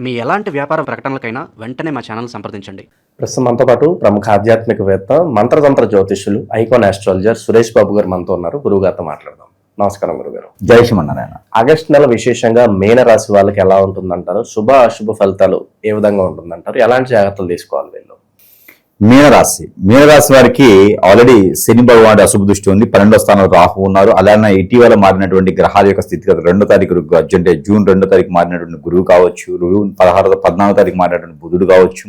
మీ ఎలాంటి వ్యాపార ప్రకటనలకైనా వెంటనే మా ఛానల్ సంప్రదించండి. ప్రస్తుతం మనతో పాటు ప్రముఖ ఆధ్యాత్మికవేత్త, మంత్రతంత్ర జ్యోతిష్యులు, ఐకాన్ ఆస్ట్రాలజర్ సురేష్ బాబు గారు మనతో ఉన్నారు. గురువుగారితో మాట్లాడదాం. నమస్కారం గురుగారు. జై శ్రీమన్నారాయణ. ఆగస్టు నెల విశేషంగా మీన రాశి వాళ్ళకి ఎలా ఉంటుందంటారు? శుభ అశుభ ఫలితాలు ఏ విధంగా ఉంటుందంటారు? ఎలాంటి జాగ్రత్తలు తీసుకోవాలి వీళ్ళు? మీనరాశి వారికి ఆల్రెడీ శని భగవానుడి అశుభ దృష్టి ఉంది. 12వ స్థానంలో రాహు ఉన్నారు. అలానే ఇటీవల మారినటువంటి గ్రహాల యొక్క స్థితిగతి 2వ తారీఖు అంటే జూన్ 2వ తారీఖు మారినటువంటి గురువు కావచ్చు, 14వ తారీఖు మారినటువంటి బుధుడు కావచ్చు,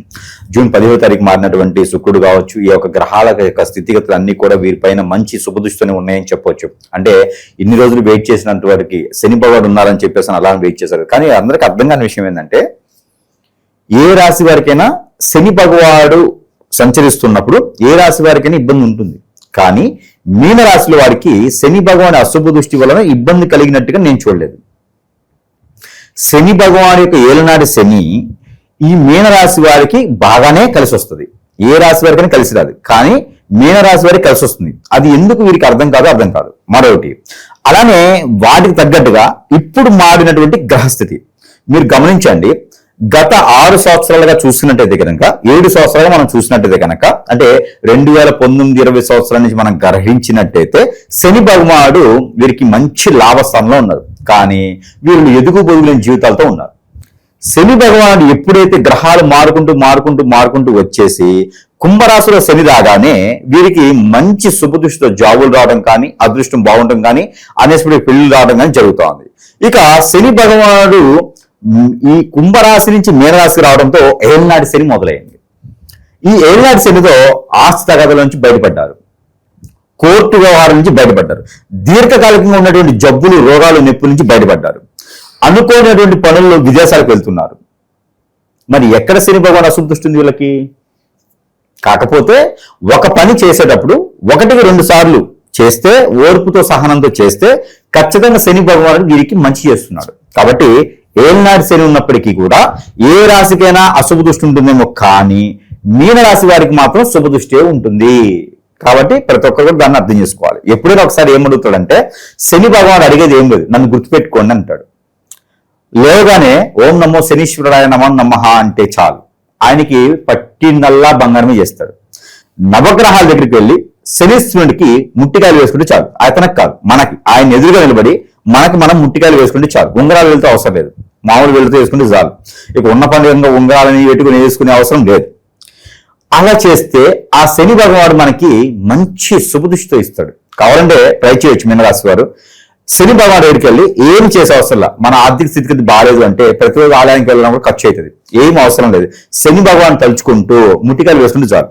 జూన్ 15వ తారీఖు మారినటువంటి శుక్రుడు కావచ్చు. ఈ యొక్క గ్రహాల యొక్క స్థితిగతులు అన్ని కూడా వీరిపైన మంచి శుభ దృష్టిని ఉన్నాయని చెప్పవచ్చు. అంటే ఇన్ని రోజులు వెయిట్ చేసినంత వారికి శని భగవానుడు ఉన్నారని చెప్పేసి అలా వెయిట్ చేశారు. కానీ అందరికి అర్థం కాని విషయం ఏంటంటే, ఏ రాశి వారికైనా శని భగవానుడు సంచరిస్తున్నప్పుడు ఏ రాశి వారికైనా ఇబ్బంది ఉంటుంది. కానీ మీనరాశిలో వారికి శని భగవాన్ అశుభ దృష్టి వలన ఇబ్బంది కలిగినట్టుగా నేను చూడలేదు. శని భగవాన్ యొక్క ఏలనాటి శని ఈ మీనరాశి వారికి బాగానే కలిసి వస్తుంది. ఏ రాశి వారికైనా కలిసి రాదు, కానీ మీనరాశి వారికి కలిసి వస్తుంది. అది ఎందుకు వీరికి అర్థం కాదు. మరొకటి, అలానే వాటికి తగ్గట్టుగా ఇప్పుడు మారినటువంటి గ్రహస్థితి మీరు గమనించండి. గత 6 సంవత్సరాలుగా చూసినట్టయితే కనుక, 7 సంవత్సరాలుగా మనం చూసినట్టయితే కనుక, అంటే 2019-20 సంవత్సరాల నుంచి మనం గ్రహించినట్టయితే శని భగవానుడు వీరికి మంచి లాభస్థానంలో ఉన్నారు. కానీ వీళ్ళు ఎదుగు పొదుగులేని జీవితాలతో ఉన్నారు. శని భగవానుడు ఎప్పుడైతే గ్రహాలు మారుకుంటూ వచ్చేసి కుంభరాశిలో శని రాగానే వీరికి మంచి శుభదృష్టితో జాబులు రావడం కానీ, అదృష్టం బాగుండటం కానీ, అనేసి పెళ్లి రావడం కానీ జరుగుతోంది. ఇక శని భగవానుడు ఈ కుంభరాశి నుంచి మీనరాశికి రావడంతో ఏళ్ళనాటి శని మొదలైంది. ఈ ఏళ్ళనాటి శనితో ఆస్తి తగాదాల నుంచి బయటపడ్డారు, కోర్టు వ్యవహారం నుంచి బయటపడ్డారు, దీర్ఘకాలికంగా ఉన్నటువంటి జబ్బులు, రోగాలు, నొప్పుల నుంచి బయటపడ్డారు, అనుకోనటువంటి పనుల్లో విదేశాలకు వెళ్తున్నారు. మరి ఎక్కడ శని భగవాన్ అసంతృష్టి ఉంది వీళ్ళకి? కాకపోతే ఒక పని చేసేటప్పుడు 1-2 సార్లు చేస్తే, ఓర్పుతో సహనంతో చేస్తే ఖచ్చితంగా శని భగవానుడు వీరికి మంచి చేస్తున్నాడు. కాబట్టి ఏళ్ళనాటి శని ఉన్నప్పటికీ కూడా ఏ రాశికైనా అశుభ దృష్టి ఉంటుందేమో, కానీ మీనరాశి వారికి మాత్రం శుభ దృష్టి ఉంటుంది. కాబట్టి ప్రతి ఒక్కరు కూడా దాన్ని అర్థం చేసుకోవాలి. ఎప్పుడైనా ఒకసారి ఏమడుగుతాడంటే, శని భగవానుడు అడిగేది ఏం లేదు, నన్ను గుర్తుపెట్టుకోండి అంటాడు. లేవగానే ఓం నమో శనీశ్వరాయ నమః అంటే చాలు, ఆయనకి పట్టినల్లా బంగారమే చేస్తాడు. నవగ్రహాల దగ్గరికి వెళ్ళి శనీశ్వరుడికి ముట్టికాయలు వేసుకుంటే చాలు. అతనికి కాదు, మనకి, ఆయన ఎదురుగా నిలబడి మనం ముట్టికాయలు వేసుకుంటే చాలు. ఉంగరాలు వెళ్తే అవసరం లేదు, మామూలు వెళ్తే వేసుకుంటే చాలు. ఇక ఉన్న పండుగ ఉంగరాలని పెట్టుకుని వేసుకునే అవసరం లేదు. అలా చేస్తే ఆ శని భగవానుడు మనకి మంచి శుభదృష్టితో ఇస్తాడు. కావాలంటే ట్రై చేయొచ్చు మీనరాశి వారు. శని భగవానుడు దగ్గరికి వెళ్ళి ఏం చేసే అవసరం, మన ఆర్థిక స్థితిగతి బాగాలేదు అంటే ప్రతిరోజు ఆలయానికి వెళ్ళడం కూడా ఖర్చు అవుతుంది, ఏం అవసరం లేదు. శని భగవాన్ తలుచుకుంటూ ముట్టికాయలు వేసుకుంటే చాలు.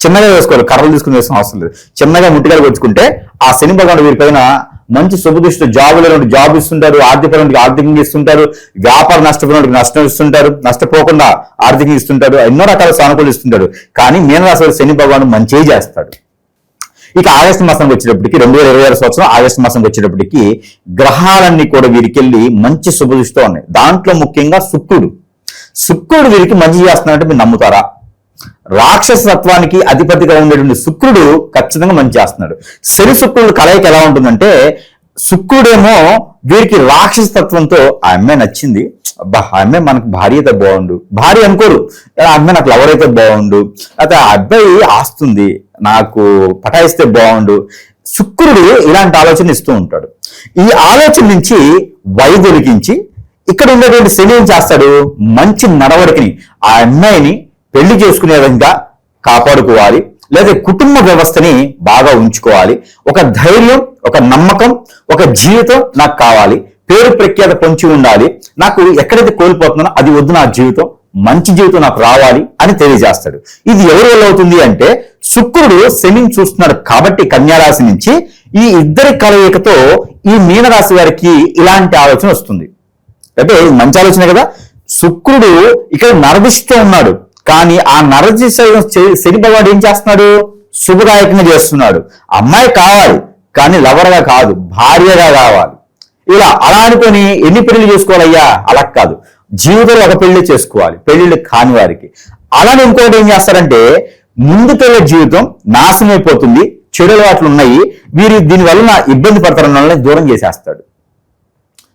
చిన్నగా వేసుకోవాలి, కర్రలు తీసుకుని వేసుకునే అవసరం లేదు. చిన్నగా ముట్టికాయలు పెంచుకుంటే ఆ శని భగవానుడు వీరిపైన మంచి శుభదృష్టి, జాబులలోని జాబ్ ఇస్తుంటారు, ఆర్థికంగా ఇస్తుంటారు, వ్యాపార నష్టపోయినటువంటి నష్టం ఇస్తుంటారు, నష్టపోకుండా ఆర్థికంగా ఇస్తుంటారు, ఎన్నో రకాల సానుకూలు ఇస్తుంటాడు. కానీ మీనరాశి శని భగవానుడు మంచి చేస్తాడు. ఇక ఆగస్టు మాసానికి వచ్చేటప్పటికి 2026 సంవత్సరం ఆగస్టు మాసానికి వచ్చేటప్పటికి గ్రహాలన్నీ కూడా వీరికెళ్ళి మంచి శుభదృష్టితో ఉన్నాయి. దాంట్లో ముఖ్యంగా శుక్రుడు వీరికి మంచి చేస్తున్నాడంటే మీరు నమ్ముతారా? రాక్షస తత్వానికి అధిపతిగా ఉండేటువంటి శుక్రుడు ఖచ్చితంగా మంచి చేస్తున్నాడు. శని శుక్రుడు కలయిక ఎలా ఉంటుందంటే, శుక్రుడేమో వీరికి రాక్షస తత్వంతో ఆ అమ్మాయి నచ్చింది, అబ్బా ఆ అమ్మాయి మనకు భార్య అయితే బాగుండు, భార్య అనుకోరు, ఆ అమ్మాయి నాకు లవర్ అయితే బాగుండు, అయితే ఆ అబ్బాయి ఆస్తుంది నాకు పటాయిస్తే బాగుండు. శుక్రుడు ఇలాంటి ఆలోచన ఇస్తూ ఉంటాడు. ఈ ఆలోచన నుంచి వైదొలికించి ఇక్కడ ఉండేటువంటి శని ఏం చేస్తాడు, మంచి నడవడికని ఆ అమ్మాయిని పెళ్లి చేసుకునే విధంగా కాపాడుకోవాలి, లేదా కుటుంబ వ్యవస్థని బాగా ఉంచుకోవాలి, ఒక ధైర్యం, ఒక నమ్మకం, ఒక జీవితం నాకు కావాలి, పేరు ప్రఖ్యాత పొంచి ఉండాలి, నాకు ఎక్కడైతే కోల్పోతున్నానో అది వద్దు, నా జీవితం మంచి జీవితం నాకు రావాలి అని తెలియజేస్తాడు. ఇది ఎవరి వల్ల అవుతుంది అంటే, శుక్రుడు శనిని చూస్తున్నాడు కాబట్టి కన్యారాశి నుంచి ఈ ఇద్దరి కలయికతో ఈ మీనరాశి వారికి ఇలాంటి ఆలోచన వస్తుంది. అంటే మంచి ఆలోచనే కదా. శుక్రుడు ఇక్కడ నరదిష్టితో ఉన్నాడు, కానీ ఆ నరదిష్టి శని భగవానుడు ఏం చేస్తున్నాడు, శుభదాయకంగా చేస్తున్నాడు. అమ్మాయి కావాలి, కానీ లవర్గా కాదు, భార్యగా కావాలి. ఇలా అలా అనుకొని ఎన్ని పెళ్లి చేసుకోవాలయ్యా? అలా కాదు, జీవితంలో ఒక పెళ్లి చేసుకోవాలి, పెళ్లిళ్ళు కాని వారికి. అలానే ఇంకోటి ఏం చేస్తారంటే, ముందుకెళ్ళే జీవితం నాశనం అయిపోతుంది, చెడు అలవాట్లు ఉన్నాయి, వీరు దీనివల్ల ఇబ్బంది పడతారన్న వాళ్ళని దూరం చేసేస్తాడు.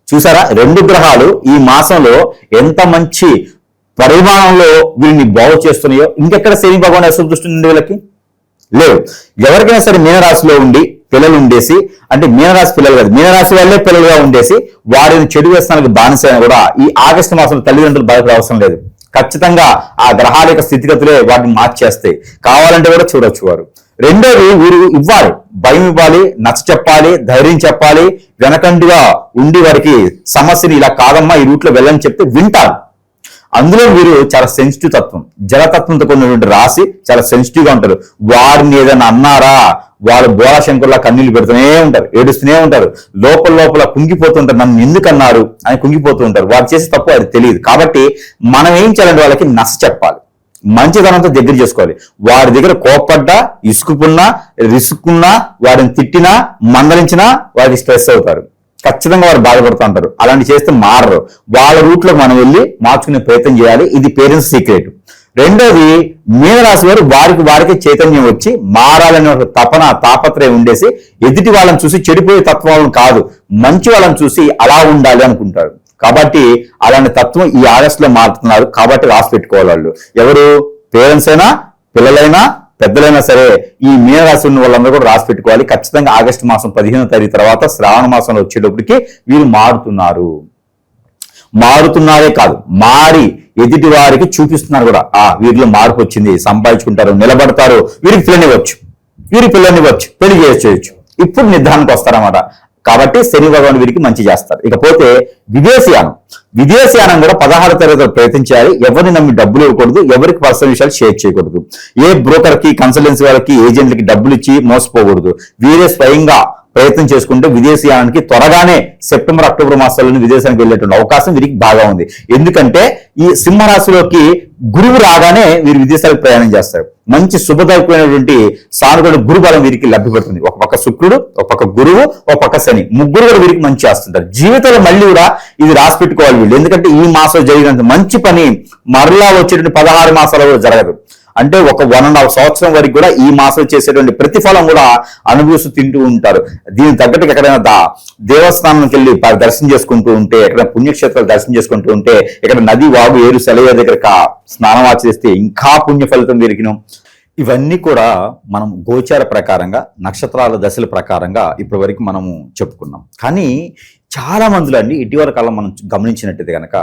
చూసారా, 2 గ్రహాలు ఈ మాసంలో ఎంత మంచి పరిమాణంలో వీరిని బాగు చేస్తున్నాయో ఇంకెక్కడ శని భగవాన్ అశుభ దృష్టి నుండి వీళ్ళకి లేవు. ఎవరికైనా సరే మీనరాశిలో ఉండి పిల్లలు ఉండేసి, అంటే మీనరాశి పిల్లలు కాదు, మీనరాశి వాళ్ళే పిల్లలుగా ఉండేసి వారిని చెడు వ్యసనాలకు బానిస అయినా కూడా ఈ ఆగస్టు మాసంలో తల్లిదండ్రులు భయపడే అవసరం లేదు. ఖచ్చితంగా ఆ గ్రహాల యొక్క స్థితిగతులే వాటిని మార్చేస్తాయి. కావాలంటే కూడా చూడొచ్చు వారు. రెండోది, వీరు ఇవ్వాలి, భయం ఇవ్వాలి, నచ్చ చెప్పాలి, ధైర్యం చెప్పాలి, వెనకండిగా ఉండి వారికి సమస్యని ఇలా కాదమ్మా ఈ రూట్లో వెళ్ళని చెప్తే వింటారు. అందులో వీరు చాలా సెన్సిటివ్ తత్వం, జలతత్వంతో కొన్నటువంటి రాశి, చాలా సెన్సిటివ్ గా ఉంటారు. వారిని ఏదైనా అన్నారా వాళ్ళు బోళాశంకర్లా కన్నీళ్లు పెడుతూనే ఉంటారు, ఏడుస్తూనే ఉంటారు, లోపల కుంగిపోతుంటారు. నన్ను ఎందుకు అన్నారు అని కుంగిపోతూ ఉంటారు. వారు చేసే తప్పు అది తెలియదు. కాబట్టి మనం ఏం చేయాలంటే వాళ్ళకి నచ్చ చెప్పాలి, మంచితనంతో దగ్గర చేసుకోవాలి. వారి దగ్గర కోప్పడ్డా, ఇసుకున్నా, రిసుకున్నా, వారిని తిట్టినా, మందలించినా వారికి స్ట్రెస్ అవుతారు. ఖచ్చితంగా వారు బాధపడుతూ ఉంటారు. అలాంటి చేస్తే మారరు. వాళ్ళ రూట్లో మనం వెళ్ళి మార్చుకునే ప్రయత్నం చేయాలి. ఇది పేరెంట్స్ సీక్రెట్. రెండోది, మీనరాశి వారు వారికి చైతన్యం వచ్చి మారాలనే ఒక తాపత్రయం ఉండేసి ఎదుటి వాళ్ళని చూసి చెడిపోయే తత్వాలను కాదు, మంచి వాళ్ళని చూసి అలా ఉండాలి అనుకుంటారు. కాబట్టి అలాంటి తత్వం ఈ ఆగస్టులో మారుతున్నారు. కాబట్టి రాసి పెట్టుకోవాలి వాళ్ళు. ఎవరు, పేరెంట్స్ అయినా, పిల్లలైనా, పెద్దలైనా సరే ఈ మీనరాశి ఉన్న వాళ్ళందరూ కూడా రాసి పెట్టుకోవాలి. ఖచ్చితంగా ఆగస్టు మాసం 15వ తారీఖు తర్వాత శ్రావణ మాసంలో వచ్చేటప్పటికి వీరు మారుతున్నారే కాదు, మారి ఎదుటి వారికి చూపిస్తున్నారు కూడా. వీరిలో మార్పు వచ్చింది, సంపాదించుకుంటారు, నిలబడతారు, వీరికి పిల్లనివ్వచ్చు, పెళ్లి చేయొచ్చు. ఇప్పుడు నిర్ధారణకు వస్తారన్నమాట. కాబట్టి శని భగవాన్ వీరికి మంచి చేస్తారు. ఇకపోతే విదేశీయానం కూడా 16వ తరగతిలో ప్రయత్నం చేయాలి. ఎవరిని నమ్మి డబ్బులు ఇవ్వకూడదు, ఎవరికి పర్సనల్ విషయాలు షేర్ చేయకూడదు, ఏ బ్రోకర్ కి, కన్సల్టెన్సీ వాళ్ళకి, ఏజెంట్లకి డబ్బులు ఇచ్చి మోసపోకూడదు. వీరే స్వయంగా ప్రయత్నం చేసుకుంటే విదేశీయానానికి త్వరగానే సెప్టెంబర్, అక్టోబర్ మాసాలను విదేశానికి వెళ్ళేటువంటి అవకాశం వీరికి బాగా ఉంది. ఎందుకంటే ఈ సింహరాశిలోకి గురువు రాగానే వీరు విదేశాలకు ప్రయాణం చేస్తారు. మంచి శుభదాయకమైనటువంటి సానుకూల గురుబలం వీరికి లభ్యపడుతుంది. ఒక పక్క శుక్రుడు, ఒక పక్క గురువు, ఒక పక్క శని, ముగ్గురు కూడా వీరికి మంచి చేస్తుంటారు. జీవితంలో మళ్ళీ కూడా ఇది రాసి పెట్టుకోవాలి వీళ్ళు. ఎందుకంటే ఈ మాసం జరిగినంత మంచి పని మరలా వచ్చేటువంటి 16 మాసాలలో జరగదు. అంటే ఒక 1.5 సంవత్సరం వరకు కూడా ఈ మాసం చేసేటువంటి ప్రతిఫలం కూడా అనుభవిస్తూ తింటూ ఉంటారు. దీనికి తగ్గట్టుగా ఎక్కడైనా దేవస్థానానికి వెళ్ళి దర్శనం చేసుకుంటూ ఉంటే, ఎక్కడ పుణ్యక్షేత్రాలు దర్శనం చేసుకుంటూ ఉంటే, ఇక్కడ నది, వాగు, ఏరు, సెలయ దగ్గర స్నానం ఆచరిస్తే ఇంకా పుణ్య ఫలితం వీరికిను. ఇవన్నీ కూడా మనం గోచార ప్రకారంగా, నక్షత్రాల దశల ప్రకారంగా ఇప్పటి వరకు మనము చెప్పుకున్నాం. కానీ చాలా మందిలో అండి ఇటీవల కాలం మనం గమనించినట్టయితే కనుక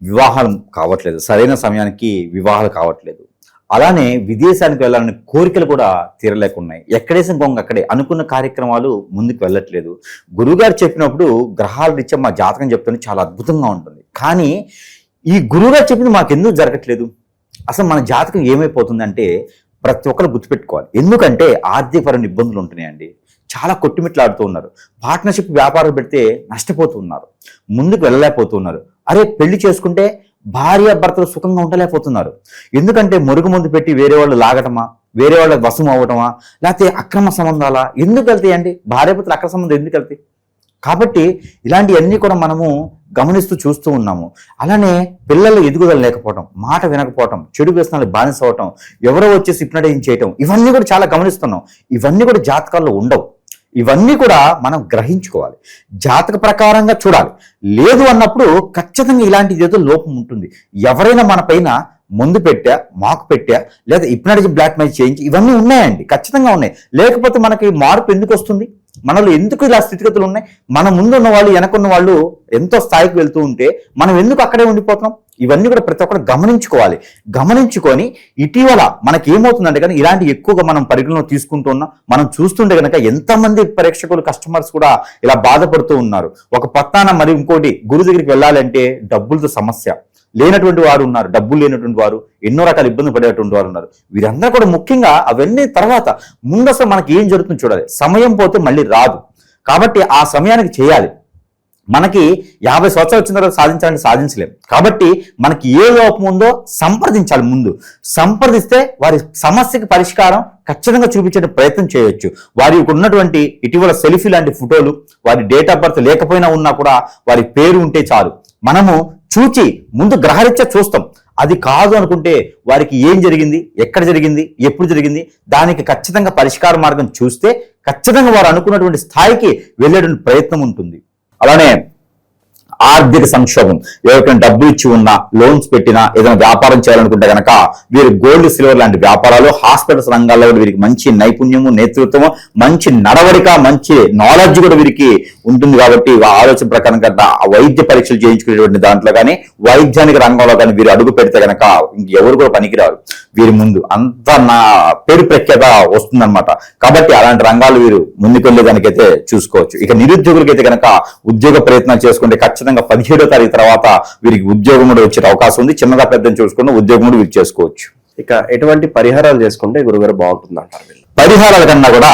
వివాహాలు కావట్లేదు, సరైన సమయానికి వివాహాలు కావట్లేదు. అలానే విదేశానికి వెళ్ళాలనే కోరికలు కూడా తీరలేకున్నాయి. ఎక్కడేసిన గొంగ అక్కడే, అనుకున్న కార్యక్రమాలు ముందుకు వెళ్ళట్లేదు. గురువుగారు చెప్పినప్పుడు గ్రహాల రీత్యా మా జాతకం చెప్తుంటే చాలా అద్భుతంగా ఉంటుంది. కానీ ఈ గురువుగారు చెప్పింది మాకు ఎందుకు జరగట్లేదు? అసలు మన జాతకం ఏమైపోతుందంటే ప్రతి ఒక్కరు గుర్తుపెట్టుకోవాలి. ఎందుకంటే ఆర్థికపరమైన ఇబ్బందులు ఉంటున్నాయండి. చాలా కొట్టుమిట్లాడుతూ ఉన్నారు. పార్ట్నర్షిప్ వ్యాపారాలు పెడితే నష్టపోతూ ఉన్నారు, ముందుకు వెళ్ళలేకపోతున్నారు. అరే పెళ్లి చేసుకుంటే భార్య భర్తలు సుఖంగా ఉండలేకపోతున్నారు. ఎందుకంటే మురుగు మందు పెట్టి వేరే వాళ్ళు లాగటమా, వేరే వాళ్ళ వశం అవ్వటమా, లేకపోతే అక్రమ సంబంధాలా? ఎందుకు వెళ్తాయండి భార్య భర్తలు? అక్రమ సంబంధం ఎందుకు వెళ్తాయి? కాబట్టి ఇలాంటివన్నీ కూడా మనము గమనిస్తూ చూస్తూ ఉన్నాము. అలానే పిల్లలు ఎదుగుదల లేకపోవటం, మాట వినకపోవటం, చెడు వ్యసనాలకు బానిస అవటం, ఎవరో వచ్చేసి హిప్నటైజ్ చేయటం, ఇవన్నీ కూడా చాలా గమనిస్తున్నాం. ఇవన్నీ కూడా జాతకాల్లో ఉండవు. ఇవన్నీ కూడా మనం గ్రహించుకోవాలి, జాతక ప్రకారంగా చూడాలి. లేదు అన్నప్పుడు ఖచ్చితంగా ఇలాంటిది ఏదో లోపం ఉంటుంది. ఎవరైనా మన పైన ముందు పెట్టా, మాకు పెట్టా, లేదా హిప్నటైజ్ బ్లాక్ మెయిల్ చేయించి, ఇవన్నీ ఉన్నాయండి, ఖచ్చితంగా ఉన్నాయి. లేకపోతే మనకి మార్పు ఎందుకు వస్తుంది? మనలో ఎందుకు ఇలా స్థితిగతులు ఉన్నాయి? మన ముందు ఉన్న వాళ్ళు, వెనకున్న వాళ్ళు ఎంతో స్థాయికి వెళ్తూ ఉంటే మనం ఎందుకు అక్కడే ఉండిపోతున్నాం? ఇవన్నీ కూడా ప్రతి ఒక్కరు గమనించుకోవాలి. గమనించుకొని ఇటీవల మనకి ఏమవుతుందంటే కనుక ఇలాంటి ఎక్కువగా మనం పరిగణలో తీసుకుంటూ ఉన్నాం. మనం చూస్తుంటే కనుక ఎంతమంది ప్రేక్షకులు, కస్టమర్స్ కూడా ఇలా బాధపడుతూ ఉన్నారు. ఒక పత్తాన మరి ఇంకోటి, గురు దగ్గరికి వెళ్ళాలంటే డబ్బులతో సమస్య, లేనటువంటి వారు ఉన్నారు, డబ్బులు లేనటువంటి వారు, ఎన్నో రకాల ఇబ్బందులు పడేటువంటి వారు ఉన్నారు. వీరందరూ కూడా ముఖ్యంగా అవన్నీ తర్వాత ముందు అసలు మనకి ఏం జరుగుతుందో చూడాలి. సమయం పోతే మళ్ళీ రాదు. కాబట్టి ఆ సమయానికి చేయాలి. మనకి 50 సంవత్సరాలు వచ్చిన తర్వాత సాధించాలంటే సాధించలేం. కాబట్టి మనకి ఏ లోపం ఉందో సంప్రదించాలి. ముందు సంప్రదిస్తే వారి సమస్యకి పరిష్కారం ఖచ్చితంగా చూపించే ప్రయత్నం చేయొచ్చు. వారికి ఉన్నటువంటి ఇటీవల సెల్ఫీ లాంటి ఫోటోలు, వారి డేట్ ఆఫ్ బర్త్ లేకపోయినా ఉన్నా కూడా వారి పేరు ఉంటే చాలు, మనము చూచి ముందు గ్రహరీత్యా చూస్తాం. అది కాదు అనుకుంటే వారికి ఏం జరిగింది, ఎక్కడ జరిగింది, ఎప్పుడు జరిగింది, దానికి ఖచ్చితంగా పరిష్కార మార్గం చూస్తే ఖచ్చితంగా వారు అనుకున్నటువంటి స్థాయికి వెళ్ళేటువంటి ప్రయత్నం ఉంటుంది. అలానే ఆర్థిక సంక్షోభం, ఎవరికైనా డబ్బులు ఇచ్చి ఉన్నా, లోన్స్ పెట్టినా, ఏదైనా వ్యాపారం చేయాలనుకుంటే కనుక వీరు గోల్డ్ సిల్వర్ లాంటి వ్యాపారాలు, హాస్పిటల్స్ రంగాల్లో కూడా వీరికి మంచి నైపుణ్యము, నేతృత్వము, మంచి నడవడిక, మంచి నాలెడ్జ్ కూడా వీరికి ఉంటుంది. కాబట్టి ఆలోచన ప్రకారం కన్నా వైద్య పరీక్షలు చేయించుకునేటువంటి దాంట్లో కానీ, వైద్యానికి రంగంలో కానీ వీరు అడుగు పెడితే కనుక ఇంకెవరు కూడా పనికిరారు వీరి ముందు. అంత నా పేరు ప్రఖ్యాత వస్తుందన్నమాట. కాబట్టి అలాంటి రంగాలు వీరు ముందుకెళ్లేదానికైతే చూసుకోవచ్చు. ఇక నిరుద్యోగులకైతే కనుక ఉద్యోగ ప్రయత్నాలు చేసుకుంటే ఖచ్చితంగా 17వ తారీఖు తర్వాత వీరికి ఉద్యోగం కూడా వచ్చే అవకాశం ఉంది. చిన్నగా పెద్దని చూసుకుంటే ఉద్యోగం కూడా వీరు చేసుకోవచ్చు. ఇక ఎటువంటి పరిహారాలు చేసుకుంటే గురుగారు బాగుంటుంది అంటారు? పరిహారాల కన్నా కూడా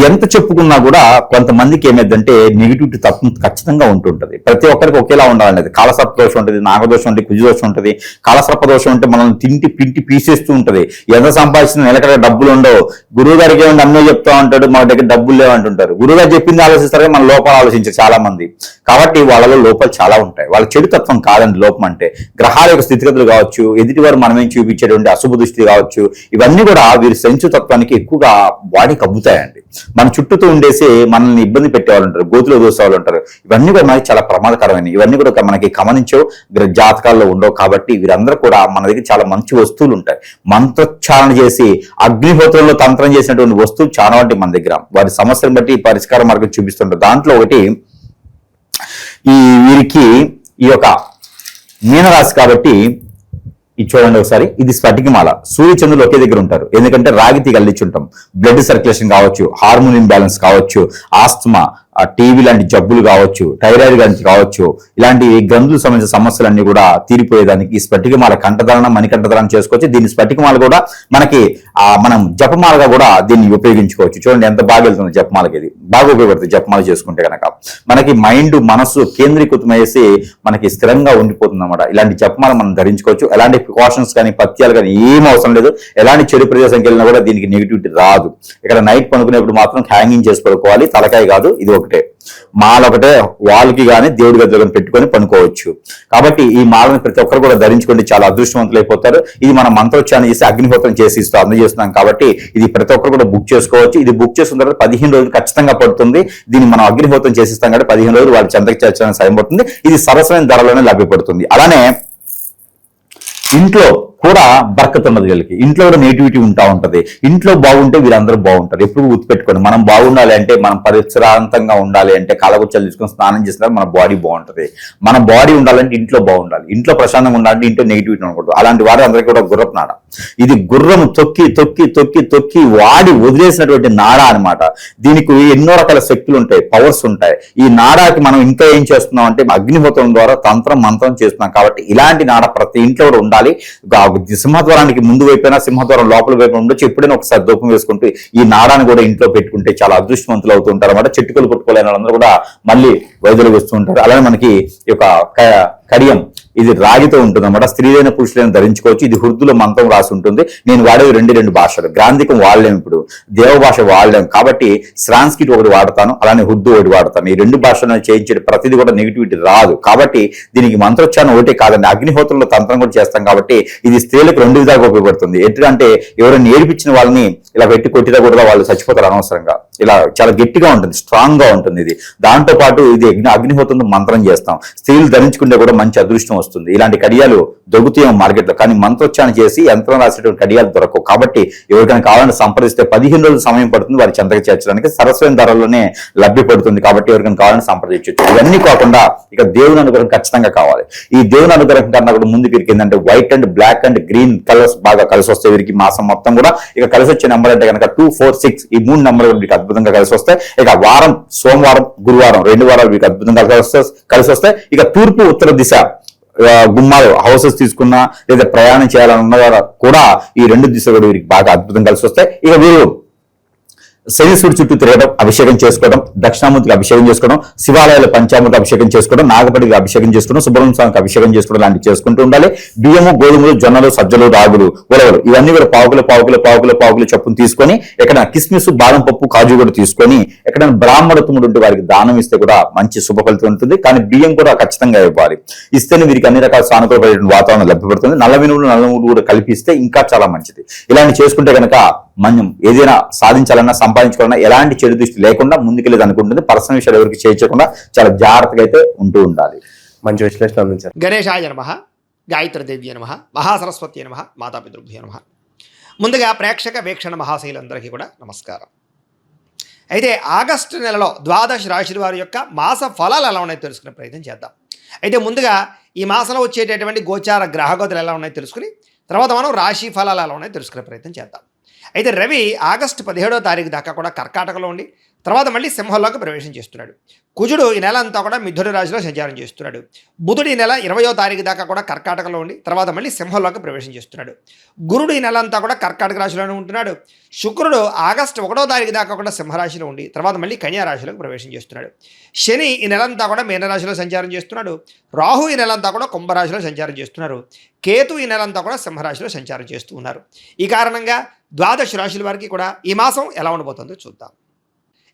ఎంత చెప్పుకున్నా కూడా కొంతమందికి ఏమైందంటే నెగిటివిటీ తప్ప ఖచ్చితంగా ఉంటుంటది. ప్రతి ఒక్కరికి ఒకేలా ఉండాలనేది. కాలసర్ప దోషం ఉంటుంది, నాగదోషం ఉంటుంది, కుజదోషం ఉంటుంది. కాలసర్ప దోషం అంటే మనల్ని పింటి పీసేస్తూ ఉంటది. ఎంత సంపాదించిన నెలకడ డబ్బులు ఉండవు. గురువు గారికి ఏమంటే అన్నో చెప్తా ఉంటాడు, మన దగ్గర డబ్బులు లేవంటుంటారు. గురువు గారు చెప్పింది ఆలోచిస్తారు, మన లోపాలు ఆలోచించారు చాలా మంది. కాబట్టి వాళ్ళలో లోపాలు చాలా ఉంటాయి. వాళ్ళ చెడు తత్వం కాదండి లోపం అంటే. గ్రహాల యొక్క స్థితిగతులు కావచ్చు, ఎదుటివారు మనమేం చూపించేటువంటి అశుభ దృష్టి కావచ్చు, ఇవన్నీ కూడా వీరి సెంచు తత్వానికి ఎక్కువగా బాడీకి అబ్బుతాయండి. మన చుట్టూతో ఉండేసి మనల్ని ఇబ్బంది పెట్టేవాళ్ళు ఉంటారు, గోతులో దోసేవాళ్ళు ఉంటారు. ఇవన్నీ కూడా మనకి చాలా ప్రమాదకరమైనవి. ఇవన్నీ కూడా మనకి గమనించవు, జాతకాల్లో ఉండవు. కాబట్టి వీరందరూ కూడా మన దగ్గర చాలా మంచి వస్తువులు ఉంటాయి. మంత్రోచ్చారణ చేసి అగ్నిహోత్రంలో తంత్రం చేసినటువంటి వస్తువులు చాలా ఉంటాయి మన దగ్గర. వారి సమస్యను బట్టి పరిష్కార మార్గం చూపిస్తుంటారు. దాంట్లో ఒకటి వీరికి ఈ యొక్క మీనరాశి కాబట్టి ఇది చూడండి ఒకసారి. ఇది స్ఫటికమాల. సూర్యచంద్రులు ఒకే దగ్గర ఉంటారు. ఎందుకంటే రాగి తీగ అల్లించుంటాం. బ్లడ్ సర్క్యులేషన్ కావచ్చు, హార్మోన్ ఇంబ్యాలెన్స్ కావచ్చు, ఆస్తమా, టీవీ లాంటి జబ్బులు కావచ్చు, థైరాయిడ్ లాంటి కావచ్చు, ఇలాంటి గ్రంథులకు సంబంధించిన సమస్యలన్నీ కూడా తీరిపోయేదానికి ఈ స్ఫటికమాల కంఠధారణ, మణికంఠధారణ చేసుకోవచ్చు. దీన్ని స్ఫటికమాల కూడా మనకి మనం జపమాలగా కూడా దీన్ని ఉపయోగించుకోవచ్చు. చూడండి ఎంత బాగా వెళ్తుంది జపమాలకి. ఇది బాగా ఉపయోగపడుతుంది జపమాల చేసుకుంటే కనుక. మనకి మైండ్, మనసు కేంద్రీకృతం అయ్యేసి మనకి స్థిరంగా ఉండిపోతుంది అన్నమాట. ఇలాంటి జపమాల మనం ధరించుకోవచ్చు. ఎలాంటి ప్రికాషన్స్ కానీ, పత్యాలు కానీ ఏం అవసరం లేదు. ఎలాంటి చెడు ప్రదేశానికి వెళ్ళినా కూడా దీనికి నెగిటివిటీ రాదు. ఇక్కడ నైట్ పనుకునేప్పుడు మాత్రం హ్యాంగింగ్ చేసి పడుకోవాలి, తలకాయ కాదు. ఇది ఒకటే మాల, ఒకటే వాల్కి కానీ దేవుడి గదిలో పెట్టుకొని పనుకోవచ్చు. కాబట్టి ఈ మాలను ప్రతి ఒక్కరు కూడా ధరించుకుంటే చాలా అదృష్టవంతులు అయిపోతారు. ఇది మనం మంత్రోచ్చారణ చేసి అగ్నిహోత్రం చేసి అందజేస్తున్నాం కాబట్టి ఇది ప్రతి ఒక్కరు కూడా బుక్ చేసుకోవచ్చు. ఇది బుక్ చేసుకున్న తర్వాత 15 రోజులు ఖచ్చితంగా పడుతుంది. దీన్ని మనం అగ్నిహోత్రం చేసిస్తాం కాబట్టి 15 రోజులు వాళ్ళ చెంతకు చేర్చడానికి సాయం పడుతుంది. ఇది సరసమైన ధరలోనే లభ్యపడుతుంది. అలానే ఇంట్లో కూడా బర్కత్ ఉన్నది వీళ్ళకి. ఇంట్లో కూడా నెగిటివిటీ ఉంటా ఉంటది. ఇంట్లో బాగుంటే వీరందరూ బాగుంటారు. ఎప్పుడు గుర్తుపెట్టుకోండి, మనం బాగుండాలి అంటే, మనం పరిసరాంతంగా ఉండాలి అంటే, కాలగుచ్చలు తీసుకొని స్నానం చేసినా మన బాడీ బాగుంటది. మన బాడీ ఉండాలంటే ఇంట్లో బాగుండాలి. ఇంట్లో ప్రశాంతంగా ఉండాలంటే ఇంట్లో నెగిటివిటీ ఉండకూడదు. అలాంటి వారు అందరికీ కూడా గుర్రపు నాడ. ఇది గుర్రం తొక్కి తొక్కి తొక్కి తొక్కి వాడి వదిలేసినటువంటి నాడ అనమాట. దీనికి ఎన్నో రకాల శక్తులు ఉంటాయి, పవర్స్ ఉంటాయి. ఈ నాడాకి మనం ఇంకా ఏం చేస్తున్నాం అంటే అగ్నిహోత్రం ద్వారా తంత్రం మంత్రం చేస్తున్నాం. కాబట్టి ఇలాంటి నాడ ప్రతి ఇంట్లో కూడా ఉండాలి. సింహద్వారానికి ముందు వైపున, సింహద్వారం లోపల వైపు ఉండొచ్చు. ఎప్పుడైనా ఒకసారి దూపం వేసుకుంటూ ఈ నాడాన్ని కూడా ఇంట్లో పెట్టుకుంటే చాలా అదృష్టవంతులు అవుతూ ఉంటారు అన్నమాట. చెట్టుకలు కొట్టుకోలేని వాళ్ళందరూ కూడా మళ్ళీ వైద్యులకు వస్తూ ఉంటారు. అలానే మనకి ఈ యొక్క కడియం, ఇది రాగితో ఉంటుంది అన్నమాట. స్త్రీలైన పురుషులైన ధరించుకోవచ్చు. ఇది హృద్దులో మంత్రం రాసి ఉంటుంది. నేను వాడేవి రెండు భాషలు. గ్రాంధికం వాడలేము, ఇప్పుడు దేవ భాష వాడలేము. కాబట్టి సాంస్క్రిట్ ఒకటి వాడతాను, అలానే ఉర్దూ ఒకటి వాడతాను. ఈ రెండు భాషలను చేయించే ప్రతిదీ కూడా నెగిటివిటీ రాదు. కాబట్టి దీనికి మంత్రోచ్చారణ ఒకటే కాదండి, అగ్నిహోత్రంలో తంత్రం కూడా చేస్తాం. కాబట్టి ఇది స్త్రీలకు 2 విధాలుగా ఉపయోగపడుతుంది. ఎట్లంటే ఎవరైనా ఏడిపించిన వాళ్ళని ఇలా పెట్టి కొట్టినా కూడా వాళ్ళు చచ్చిపోతారు అనవసరంగా. ఇలా చాలా గట్టిగా ఉంటుంది, స్ట్రాంగ్ గా ఉంటుంది ఇది. దాంతో పాటు ఇది అగ్నిహోత్రంతో మంత్రం చేస్తాం. స్త్రీలు ధరించుకుంటే కూడా మంచి అదృష్టం వస్తుంది. ఇలాంటి కడియాలు దొరుకుతాయి మార్కెట్లో, కానీ మంత్రోచ్చారణ చేసి యంత్రం రాసేటువంటి కడియాలు దొరకవు. కాబట్టి ఎవరికైనా కావాలని సంప్రదిస్తే 15 రోజుల సమయం పడుతుంది వారి చెంతకు చేర్చడానికి. సరస్వతి ధరలోనే లభ్యపడుతుంది. కాబట్టి ఎవరికైనా కావాలని సంప్రదించవచ్చు. ఇవన్నీ కాకుండా ఇక దేవుని అనుగ్రహం ఖచ్చితంగా కావాలి. ఈ దేవుని అనుగ్రహం కన్నా కూడా ముందుకు వీరికి ఏంటంటే white and black and green colours బాగా కలిసి వస్తాయి వీరికి మాసం మొత్తం కూడా. ఇక కలిసి వచ్చే నెంబర్ అంటే కనుక 2, 4, 6 ఈ 3 నెంబర్లు వీరికి అద్భుతంగా కలిసి వస్తాయి. ఇక వారం, సోమవారం, గురువారం 2 వారాలు వీరికి అద్భుతంగా కలిసి వస్తాయి. ఇక తూర్పు, ఉత్తర దిశ గుమ్మాలు హౌసెస్ తీసుకున్నా లేదా ప్రయాణం చేయాలని ఉన్నవారు కూడా ఈ 2 దిశలు కూడా వీరికి బాగా అద్భుతంగా కలిసి వస్తాయి. ఇక వీరు శనీశ్వరుడు చుట్టూ తిరగడం, అభిషేకం చేసుకోవడం, దక్షిణామూర్తికి అభిషేకం చేసుకోవడం, శివాలయాల పంచామృత అభిషేకం చేసుకోవడం, నాగపడికి అభిషేకం చేసుకోవడం, సుబ్రహ్మణ్య స్వామికి అభిషేకం చేసుకోవడం లాంటివి చేసుకుంటూ ఉండాలి. బియ్యము, గోధుమలు, జొన్నలు, సజ్జలు, రాగులు, ఉలవలు ఇవన్నీ కూడా పావుకులు చప్పును తీసుకొని, ఎక్కడైనా కిస్మిస్, బాదం పప్పు, కాజు కూడా తీసుకొని ఎక్కడైనా బ్రాహ్మణత్వముడు ఉంటే వారికి దానం ఇస్తే కూడా మంచి శుభ ఫలితం ఉంటుంది. కానీ బియ్యం కూడా ఖచ్చితంగా ఇవ్వాలి. ఇస్తేనే వీరికి అన్ని రకాల సానుకూలమైన వాతావరణం లభ్యపడుతుంది. నల్ల మినుములు కూడా కలిపిస్తే ఇంకా చాలా మంచిది. ఇలాంటి చేసుకుంటే కనుక మనం ఏదైనా సాధించాలన్నా, సంపాదించుకోవాలన్నా ఎలాంటి చెడు దృష్టి లేకుండా ముందుకెళ్ళేది అనుకుంటుంది. పర్సనల్ విషయాలు ఎవరికి చేయించకుండా చాలా జాగ్రత్తగా అయితే ఉంటూ ఉండాలి. మంచి విశ్లేషణ అందించారు. గణేశాయ నమ, గాయత్రీదేవ్య నమ, మహాసరస్వతి నమ, మాతాపితృభ్యో నమ. ముందుగా ప్రేక్షక వీక్షణ మహాశైలందరికీ కూడా నమస్కారం. అయితే ఆగస్టు నెలలో ద్వాదశ రాశుల వారి యొక్క మాస ఫలాలు ఎలా ఉన్నాయో తెలుసుకునే ప్రయత్నం చేద్దాం. అయితే ముందుగా ఈ మాసంలో వచ్చేటటువంటి గోచార గ్రహగతులు ఎలా ఉన్నాయో తెలుసుకుని తర్వాత మనం రాశి ఫలాలు ఎలా ఉన్నాయో తెలుసుకునే ప్రయత్నం చేద్దాం. అయితే రవి ఆగస్టు 17వ తారీఖు దాకా కూడా కర్కాటకలో ఉండి తర్వాత మళ్ళీ సింహంలోకి ప్రవేశం చేస్తున్నాడు. కుజుడు ఈ నెల అంతా కూడా మిథున రాశిలో సంచారం చేస్తున్నాడు. బుధుడు ఈ నెల 20వ తారీఖు దాకా కూడా కర్కాటకలో ఉండి తర్వాత మళ్ళీ సింహంలోకి ప్రవేశం చేస్తున్నాడు. గురుడు ఈ నెల అంతా కూడా కర్కాటక రాశిలోనే ఉంటున్నాడు. శుక్రుడు ఆగస్టు 1వ తారీఖు దాకా కూడా సింహరాశిలో ఉండి తర్వాత మళ్ళీ కన్యా రాశిలోకి ప్రవేశం చేస్తున్నాడు. శని ఈ నెలంతా కూడా మీనరాశిలో సంచారం చేస్తున్నాడు. రాహు ఈ నెలంతా కూడా కుంభరాశిలో సంచారం చేస్తున్నారు. కేతు ఈ నెలంతా కూడా సింహరాశిలో సంచారం చేస్తూ ఉన్నారు. ఈ కారణంగా ద్వాదశ రాశుల వారికి కూడా ఈ మాసం ఎలా ఉండబోతుందో చూద్దాం.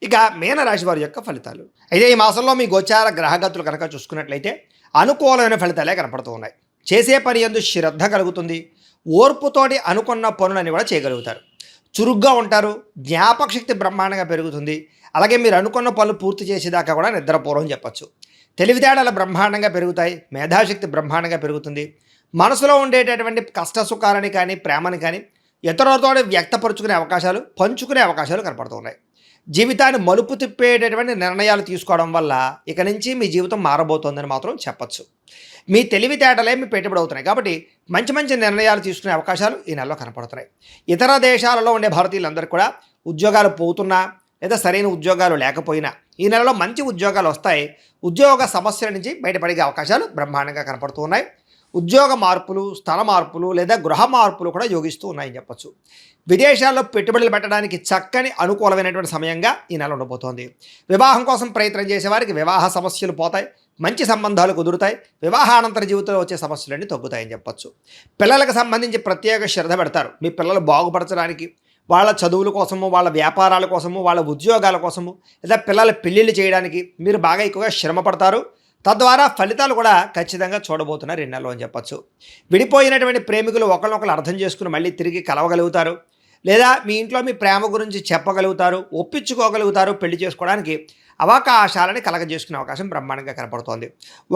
ఇక మీనరాశి వారి యొక్క ఫలితాలు. అయితే ఈ మాసంలో మీ గోచార గ్రహగతులు కనుక చూసుకున్నట్లయితే అనుకూలమైన ఫలితాలే కనపడుతూ ఉన్నాయి. చేసే పని యందు శ్రద్ధ కలుగుతుంది. ఓర్పుతోటి అనుకున్న పనులన్నీ కూడా చేయగలుగుతారు. చురుగ్గా ఉంటారు. జ్ఞాపక శక్తి బ్రహ్మాండంగా పెరుగుతుంది. అలాగే మీరు అనుకున్న పనులు పూర్తి చేసేదాకా కూడా నిద్రపూర్వం చెప్పచ్చు. తెలివితేటలు బ్రహ్మాండంగా పెరుగుతాయి. మేధాశక్తి బ్రహ్మాండంగా పెరుగుతుంది. మనసులో ఉండేటటువంటి కష్ట సుఖాలని కానీ ప్రేమని కానీ ఇతరులతో వ్యక్తపరుచుకునే అవకాశాలు, పంచుకునే అవకాశాలు కనపడుతున్నాయి. జీవితాన్ని మలుపు తిప్పేటటువంటి నిర్ణయాలు తీసుకోవడం వల్ల ఇక నుంచి మీ జీవితం మారబోతోందని మాత్రం చెప్పచ్చు. మీ తెలివితేటలే మీ పెట్టుబడి అవుతున్నాయి కాబట్టి మంచి మంచి నిర్ణయాలు తీసుకునే అవకాశాలు ఈ నెలలో కనపడుతున్నాయి. ఇతర దేశాలలో ఉండే భారతీయులందరికీ కూడా ఉద్యోగాలు పోతున్నా లేదా సరైన ఉద్యోగాలు లేకపోయినా ఈ నెలలో మంచి ఉద్యోగాలు వస్తాయి. ఉద్యోగ సమస్యల నుంచి బయటపడే అవకాశాలు బ్రహ్మాండంగా కనపడుతూ ఉన్నాయి. ఉద్యోగ మార్పులు, స్థల మార్పులు లేదా గృహ మార్పులు కూడా యోగిస్తూ ఉన్నాయని చెప్పచ్చు. విదేశాల్లో పెట్టుబడులు పెట్టడానికి చక్కని అనుకూలమైనటువంటి సమయంగా ఈ నెల ఉండబోతోంది. వివాహం కోసం ప్రయత్నం చేసే వారికి వివాహ సమస్యలు పోతాయి. మంచి సంబంధాలు కుదురుతాయి. వివాహానంతర జీవితంలో వచ్చే సమస్యలన్నీ తగ్గుతాయని చెప్పచ్చు. పిల్లలకు సంబంధించి ప్రత్యేక శ్రద్ధ పెడతారు. మీ పిల్లలు బాగుపరచడానికి, వాళ్ళ చదువుల కోసము, వాళ్ళ వ్యాపారాల కోసము, వాళ్ళ ఉద్యోగాల కోసము లేదా పిల్లల పెళ్ళిళ్ళు చేయడానికి మీరు బాగా ఎక్కువగా శ్రమ పడతారు. తద్వారా ఫలితాలు కూడా ఖచ్చితంగా చూడబోతున్నారు ఈ నెలలో అని చెప్పచ్చు. విడిపోయినటువంటి ప్రేమికులు ఒకరినొకరు అర్థం చేసుకుని మళ్ళీ తిరిగి కలవగలుగుతారు. లేదా మీ ఇంట్లో మీ ప్రేమ గురించి చెప్పగలుగుతారు, ఒప్పించుకోగలుగుతారు. పెళ్లి చేసుకోవడానికి అవకాశాలని కలగజేసుకునే అవకాశం బ్రహ్మాండంగా కనపడుతోంది.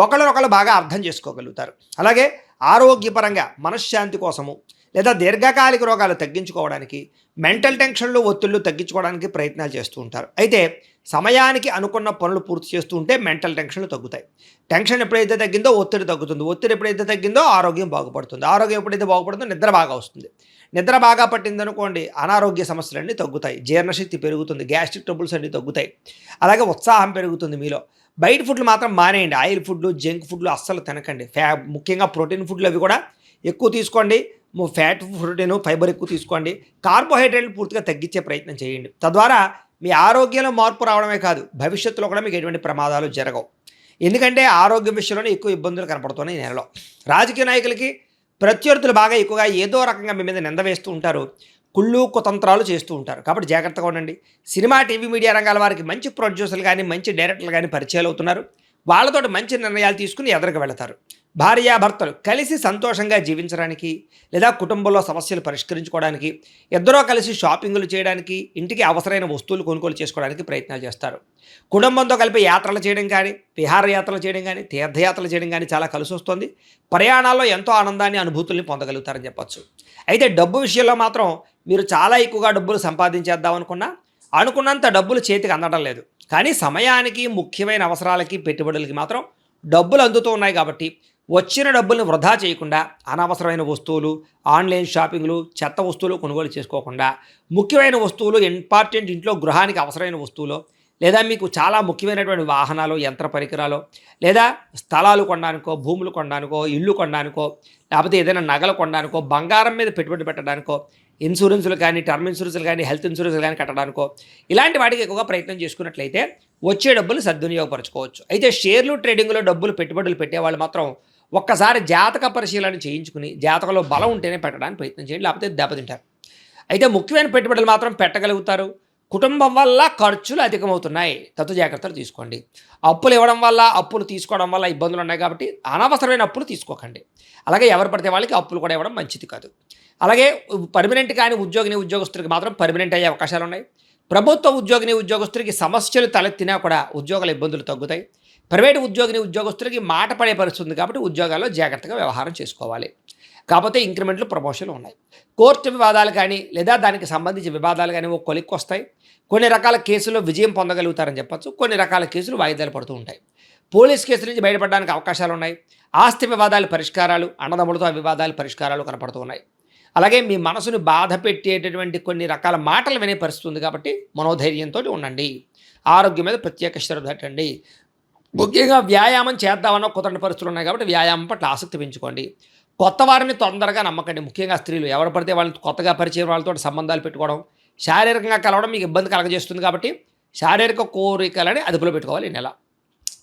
ఒకరినొకరు బాగా అర్థం చేసుకోగలుగుతారు. అలాగే ఆరోగ్యపరంగా మనశ్శాంతి కోసము లేదా దీర్ఘకాలిక రోగాలు తగ్గించుకోవడానికి, మెంటల్ టెన్షన్లు, ఒత్తిళ్లు తగ్గించుకోవడానికి ప్రయత్నాలు చేస్తూ ఉంటారు. అయితే సమయానికి అనుకున్న పనులు పూర్తి చేస్తూ ఉంటే మెంటల్ టెన్షన్లు తగ్గుతాయి. టెన్షన్ ఎప్పుడైతే తగ్గిందో ఒత్తిడి తగ్గుతుంది. ఒత్తిడి ఎప్పుడైతే తగ్గిందో ఆరోగ్యం బాగుపడుతుంది. ఆరోగ్యం ఎప్పుడైతే బాగుపడుతుందో నిద్ర బాగా వస్తుంది. నిద్ర బాగా పట్టిందనుకోండి అనారోగ్య సమస్యలన్నీ తగ్గుతాయి. జీర్ణశక్తి పెరుగుతుంది. గ్యాస్ట్రిక్ ట్రబుల్స్ అన్నీ తగ్గుతాయి. అలాగే ఉత్సాహం పెరుగుతుంది మీలో. బయట ఫుడ్లు మాత్రం మానేయండి. ఆయిల్ ఫుడ్లు, జంక్ ఫుడ్లు అస్సలు తినకండి. ముఖ్యంగా ప్రోటీన్ ఫుడ్లు అవి కూడా ఎక్కువ తీసుకోండి. ఫ్యాట్, ప్రోటీన్, ఫైబర్ ఎక్కువ తీసుకోండి. కార్బోహైడ్రేట్లు పూర్తిగా తగ్గించే ప్రయత్నం చేయండి. తద్వారా మీ ఆరోగ్యంలో మార్పు రావడమే కాదు భవిష్యత్తులో కూడా మీకు ఎటువంటి ప్రమాదాలు జరగవు. ఎందుకంటే ఆరోగ్యం విషయంలోనే ఎక్కువ ఇబ్బందులు కనపడుతున్నాయి ఈ నెలలో. రాజకీయ నాయకులకి ప్రత్యర్థులు బాగా ఎక్కువగా ఏదో రకంగా మీ మీద నింద వేస్తూ ఉంటారు. కుళ్ళు కుతంత్రాలు చేస్తూ ఉంటారు. కాబట్టి జాగ్రత్తగా ఉండండి. సినిమా, టీవీ, మీడియా రంగాల వారికి మంచి ప్రొడ్యూసర్లు కానీ మంచి డైరెక్టర్లు కానీ పరిచయాలు అవుతున్నారు. వాళ్ళతో మంచి నిర్ణయాలు తీసుకుని ఎదురుకు వెళతారు. భార్యాభర్తలు కలిసి సంతోషంగా జీవించడానికి లేదా కుటుంబంలో సమస్యలు పరిష్కరించుకోవడానికి, ఇద్దరూ కలిసి షాపింగులు చేయడానికి, ఇంటికి అవసరమైన వస్తువులు కొనుగోలు చేసుకోవడానికి ప్రయత్నాలు చేస్తారు. కుటుంబంతో కలిపి యాత్రలు చేయడం కానీ, విహారయాత్రలు చేయడం కానీ, తీర్థయాత్రలు చేయడం కానీ చాలా కలిసి వస్తుంది. ప్రయాణాల్లో ఎంతో ఆనందాన్ని, అనుభూతుల్ని పొందగలుగుతారని చెప్పచ్చు. అయితే డబ్బు విషయంలో మాత్రం మీరు చాలా ఎక్కువగా డబ్బులు సంపాదించేద్దాం అనుకున్నంత డబ్బులు చేతికి అందడం లేదు. కానీ సమయానికి, ముఖ్యమైన అవసరాలకి, పెట్టుబడులకి మాత్రం డబ్బులు అందుతూ ఉన్నాయి. కాబట్టి వచ్చిన డబ్బుల్ని వృధా చేయకుండా అనవసరమైన వస్తువులు, ఆన్లైన్ షాపింగ్లు, చెత్త వస్తువులు కొనుగోలు చేసుకోకుండా ముఖ్యమైన వస్తువులు, ఇంపార్టెంట్ ఇంట్లో గృహానికి అవసరమైన వస్తువులు లేదా మీకు చాలా ముఖ్యమైనటువంటి వాహనాలు, యంత్ర పరికరాలు లేదా స్థలాలు కొనడానికో, భూములు కొనడానికో, ఇల్లు కొనడానికో, లేకపోతే ఏదైనా నగలు కొనడానికో, బంగారం మీద పెట్టుబడి పెట్టడానికో, ఇన్సూరెన్సులు కానీ, టర్మ్ ఇన్సూరెన్సులు కానీ, హెల్త్ ఇన్సూరెన్సులు కానీ కట్టడానికో ఇలాంటి వాటికి ఎక్కువగా ప్రయత్నం చేసుకున్నట్లయితే వచ్చే డబ్బులు సద్వినియోగపరచుకోవచ్చు. అయితే షేర్లు, ట్రేడింగ్లో డబ్బులు పెట్టుబడులు పెట్టేవాళ్ళు మాత్రం ఒక్కసారి జాతక పరిశీలన చేయించుకుని జాతకంలో బలం ఉంటేనే పెట్టడానికి ప్రయత్నం చేయండి, లేకపోతే దెబ్బతింటారు. అయితే ముఖ్యమైన పెట్టుబడులు మాత్రం పెట్టగలుగుతారు. కుటుంబం వల్ల ఖర్చులు అధికమవుతున్నాయి, తత్తు జాగ్రత్తలు తీసుకోండి. అప్పులు ఇవ్వడం వల్ల, అప్పులు తీసుకోవడం వల్ల ఇబ్బందులు ఉన్నాయి కాబట్టి అనవసరమైన అప్పులు తీసుకోకండి. అలాగే ఎవరు పడితే వాళ్ళకి అప్పులు కూడా ఇవ్వడం మంచిది కాదు. అలాగే పర్మనెంట్ కానీ ఉద్యోగస్తులకి మాత్రం పర్మనెంట్ అయ్యే అవకాశాలు ఉన్నాయి. ప్రభుత్వ ఉద్యోగస్తులకి సమస్యలు తలెత్తినా కూడా ఉద్యోగాల ఇబ్బందులు తగ్గుతాయి. ప్రైవేటు ఉద్యోగస్తులకి మాట పడే పరిస్థితి ఉంది కాబట్టి ఉద్యోగాల్లో జాగ్రత్తగా వ్యవహారం చేసుకోవాలి. కాకపోతే ఇంక్రిమెంట్లు ప్రమోషన్లు ఉన్నాయి. కోర్టు వివాదాలు కానీ లేదా దానికి సంబంధించిన వివాదాలు కానీ ఒక కొలిక్కి వస్తాయి. కొన్ని రకాల కేసుల్లో విజయం పొందగలుగుతారని చెప్పొచ్చు. కొన్ని రకాల కేసులు వాయిదాలు పడుతూ ఉంటాయి. పోలీస్ కేసుల నుంచి బయటపడడానికి అవకాశాలు ఉన్నాయి. ఆస్తి వివాదాలు పరిష్కారాలు, అన్నదమ్ములతో వివాదాలు పరిష్కారాలు కనపడుతూ ఉన్నాయి. అలాగే మీ మనసుని బాధ పెట్టేటటువంటి కొన్ని రకాల మాటలు వినే పరిస్థితి ఉంది కాబట్టి మనోధైర్యంతో ఉండండి. ఆరోగ్యం మీద ప్రత్యేక శ్రద్ధ పెట్టండి. ముఖ్యంగా వ్యాయామం చేద్దామన్న కుదరని పరిస్థితులు ఉన్నాయి కాబట్టి వ్యాయామం పట్ల ఆసక్తి పెంచుకోండి. కొత్త వారిని తొందరగా నమ్మకండి. ముఖ్యంగా స్త్రీలు ఎవరు పడితే వాళ్ళని కొత్తగా పరిచయం వాళ్ళతో సంబంధాలు పెట్టుకోవడం, శారీరకంగా కలవడం మీకు ఇబ్బంది కలగజేస్తుంది కాబట్టి శారీరక కోరికలని అదుపులో పెట్టుకోవాలి. ఈ నెల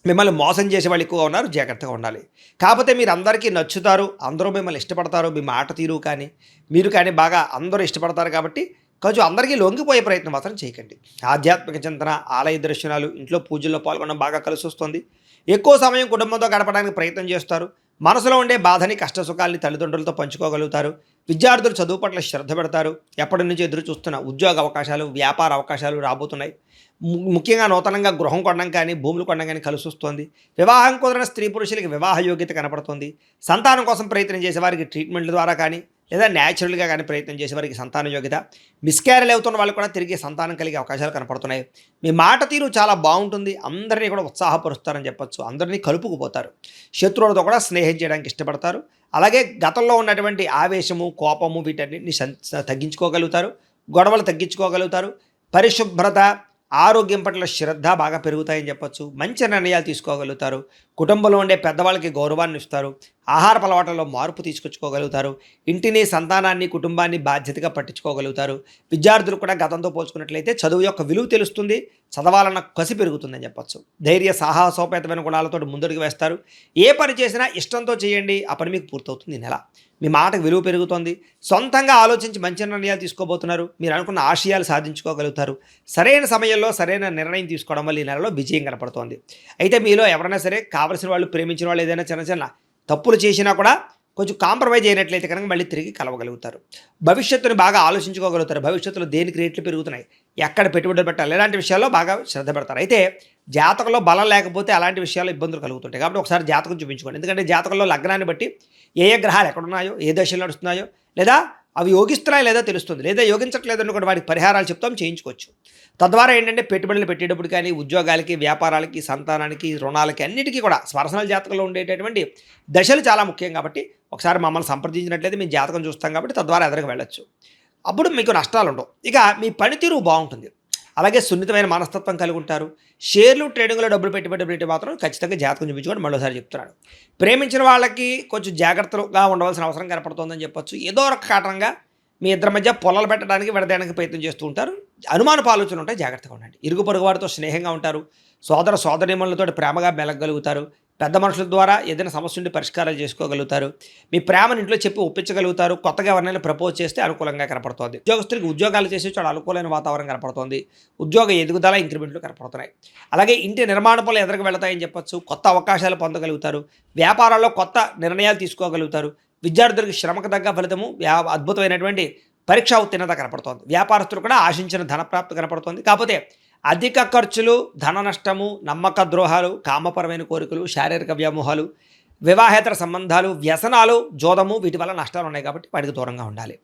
మిమ్మల్ని మోసం చేసే వాళ్ళు ఎక్కువగా ఉన్నారు, జాగ్రత్తగా ఉండాలి. కాకపోతే మీరు అందరికీ నచ్చుతారు, అందరూ మిమ్మల్ని ఇష్టపడతారు, మీ మాట తీరు కానీ మీరు కానీ బాగా అందరూ ఇష్టపడతారు కాబట్టి కొంచెం అందరికీ లొంగిపోయే ప్రయత్నం మాత్రం చేయకండి. ఆధ్యాత్మిక చింతన, ఆలయ దర్శనాలు, ఇంట్లో పూజల్లో పాల్గొనడం బాగా కలిసి వస్తుంది. ఎక్కువ సమయం కుటుంబంతో గడపడానికి ప్రయత్నం చేస్తారు. మనసులో ఉండే బాధని, కష్ట సుఖాలని తల్లిదండ్రులతో పంచుకోగలుగుతారు. విద్యార్థులు చదువు పట్ల శ్రద్ధ పెడతారు. ఎప్పటి నుంచి ఎదురు చూస్తున్న ఉద్యోగ అవకాశాలు, వ్యాపార అవకాశాలు రాబోతున్నాయి. ముఖ్యంగా నూతనంగా గృహం కొనడం కానీ భూములు కొనడం కానీ కలిసి వస్తుంది. వివాహం కుదరని స్త్రీ పురుషులకి వివాహ యోగ్యత కనపడుతుంది. సంతానం కోసం ప్రయత్నం చేసే వారికి ట్రీట్మెంట్ల ద్వారా కానీ లేదా న్యాచురల్గా కానీ ప్రయత్నం చేసే వారికి సంతాన యోగ్యత, మిస్క్యారేజ్ అవుతున్న వాళ్ళు కూడా తిరిగి సంతానం కలిగే అవకాశాలు కనపడుతున్నాయి. మీ మాట తీరు చాలా బాగుంటుంది. అందరినీ కూడా ఉత్సాహపరుస్తారని చెప్పొచ్చు. అందరినీ కలుపుకుపోతారు. శత్రువులతో కూడా స్నేహం చేయడానికి ఇష్టపడతారు. అలాగే గతంలో ఉన్నటువంటి ఆవేశము, కోపము వీటన్నిటిని తగ్గించుకోగలుగుతారు. గొడవలు తగ్గించుకోగలుగుతారు. పరిశుభ్రత, ఆరోగ్యం పట్ల శ్రద్ధ బాగా పెరుగుతాయని చెప్పొచ్చు. మంచి నిర్ణయాలు తీసుకోగలుగుతారు. కుటుంబంలో ఉండే పెద్దవాళ్ళకి గౌరవాన్ని ఇస్తారు. ఆహార అలవాట్లలో మార్పు తీసుకొచ్చుకోగలుగుతారు. ఇంటిని, సంతానాన్ని, కుటుంబాన్ని బాధ్యతగా పట్టించుకోగలుగుతారు. విద్యార్థులు కూడా గతంతో పోల్చుకున్నట్లయితే చదువు యొక్క విలువ తెలుస్తుంది. చదవాలన్న కసి పెరుగుతుందని చెప్పొచ్చు. ధైర్య, సాహసోపేతమైన గుణాలతో ముందడుగు వేస్తారు. ఏ పని చేసినా ఇష్టంతో చేయండి, ఆ పని మీకు పూర్తవుతుంది. ఈ నెల మీ మాటకు విలువ పెరుగుతోంది. సొంతంగా ఆలోచించి మంచి నిర్ణయాలు తీసుకోబోతున్నారు. మీరు అనుకున్న ఆశయాలు సాధించుకోగలుగుతారు. సరైన సమయంలో సరైన నిర్ణయం తీసుకోవడం వల్ల ఈ నెలలో విజయం కనపడుతోంది. అయితే మీలో ఎవరైనా సరే కావలసిన వాళ్ళు, ప్రేమించిన వాళ్ళు ఏదైనా చిన్న చిన్న తప్పులు చేసినా కూడా కొంచెం కాంప్రమైజ్ అయినట్లయితే కనుక మళ్ళీ తిరిగి కలవగలుగుతారు. భవిష్యత్తుని బాగా ఆలోచించుకోగలుగుతారు. భవిష్యత్తులో దేనికి రేట్లు పెరుగుతున్నాయి, ఎక్కడ పెట్టుబడులు పెట్టాలి, ఇలాంటి విషయాల్లో బాగా శ్రద్ధ పెడతారు. అయితే జాతకంలో బలం లేకపోతే అలాంటి విషయాల్లో ఇబ్బందులు కలుగుతుంటాయి. కాబట్టి ఒకసారి జాతకం చూపించుకోండి. ఎందుకంటే జాతకంలో లగ్నాన్ని బట్టి ఏ గ్రహాలు ఎక్కడున్నాయో, ఏ దశలు నడుస్తున్నాయో, లేదా అవి యోగిస్తున్నాయో లేదో తెలుస్తుంది. లేదా యోగించట్లేదు అనుకోండి, వాటికి పరిహారాలు చెప్తాం, చేయించుకోవచ్చు. తద్వారా ఏంటంటే పెట్టుబడులు పెట్టేటప్పుడు కానీ ఉద్యోగాలకి, వ్యాపారాలకి, సంతానానికి, రుణాలకి అన్నిటికీ కూడా పర్సనల్ జాతకంలో ఉండేటటువంటి దశలు చాలా ముఖ్యం. కాబట్టి ఒకసారి మమ్మల్ని సంప్రదించినట్లయితే మేము జాతకం చూస్తాం కాబట్టి తద్వారా ఎదురుకు వెళ్ళొచ్చు. అప్పుడు మీకు నష్టాలు ఉండవు. ఇక మీ పనితీరు బాగుంటుంది. అలాగే సున్నితమైన మనస్తత్వం కలిగి ఉంటారు. షేర్లు, ట్రేడింగ్లో డబ్బులు పెట్టి మాత్రం ఖచ్చితంగా జాతకం చూపించుకోండి. మరోసారి చెప్తున్నాడు. ప్రేమించిన వాళ్ళకి కొంచెం జాగ్రత్తగా ఉండవలసిన అవసరం కనపడుతుందని చెప్పొచ్చు. ఏదో ఒక కారణంగా మీ ఇద్దరి మధ్య పొలాలు పెట్టడానికి, విడదీయడానికి ప్రయత్నం చేస్తూ ఉంటారు. అనుమానపు ఆలోచనలు ఉంటాయి, జాగ్రత్తగా ఉండండి. ఇరుగు పొరుగు వారితో స్నేహంగా ఉంటారు. సోదర సోదరీమణులతో ప్రేమగా మెలగలుగుతారు. పెద్ద మనుషుల ద్వారా ఏదైనా సమస్య ఉంటే పరిష్కారాలు చేసుకోగలుగుతారు. మీ ప్రేమను ఇంట్లో చెప్పి ఒప్పించగలుగుతారు. కొత్తగా ఎవరినైనా ప్రపోజ్ చేస్తే అనుకూలంగా కనపడుతుంది. ఉద్యోగస్తులకు ఉద్యోగాలు చేసే చాలా అనుకూలమైన వాతావరణం కనపడుతుంది. ఉద్యోగ ఎదుగుదల, ఇంక్రిమెంట్లు కనపడుతున్నాయి. అలాగే ఇంటి నిర్మాణ పనులు ఎదురుకు వెళతాయని చెప్పొచ్చు. కొత్త అవకాశాలు పొందగలుగుతారు. వ్యాపారాల్లో కొత్త నిర్ణయాలు తీసుకోగలుగుతారు. విద్యార్థులకు శ్రమకు తగ్గ ఫలితము, అద్భుతమైనటువంటి పరీక్షా ఉత్తీర్ణత కనపడుతోంది. వ్యాపారస్తులు కూడా ఆశించిన ధనప్రాప్తి కనపడుతుంది. కాకపోతే అధిక ఖర్చులు, ధన నష్టము, నమ్మక ద్రోహాలు, కామపరమైన కోరికలు, శారీరక వ్యామోహాలు, వివాహేతర సంబంధాలు, వ్యసనాలు, జోదము వీటి వల్ల నష్టాలు ఉన్నాయి కాబట్టి వాటికి దూరంగా ఉండాలి.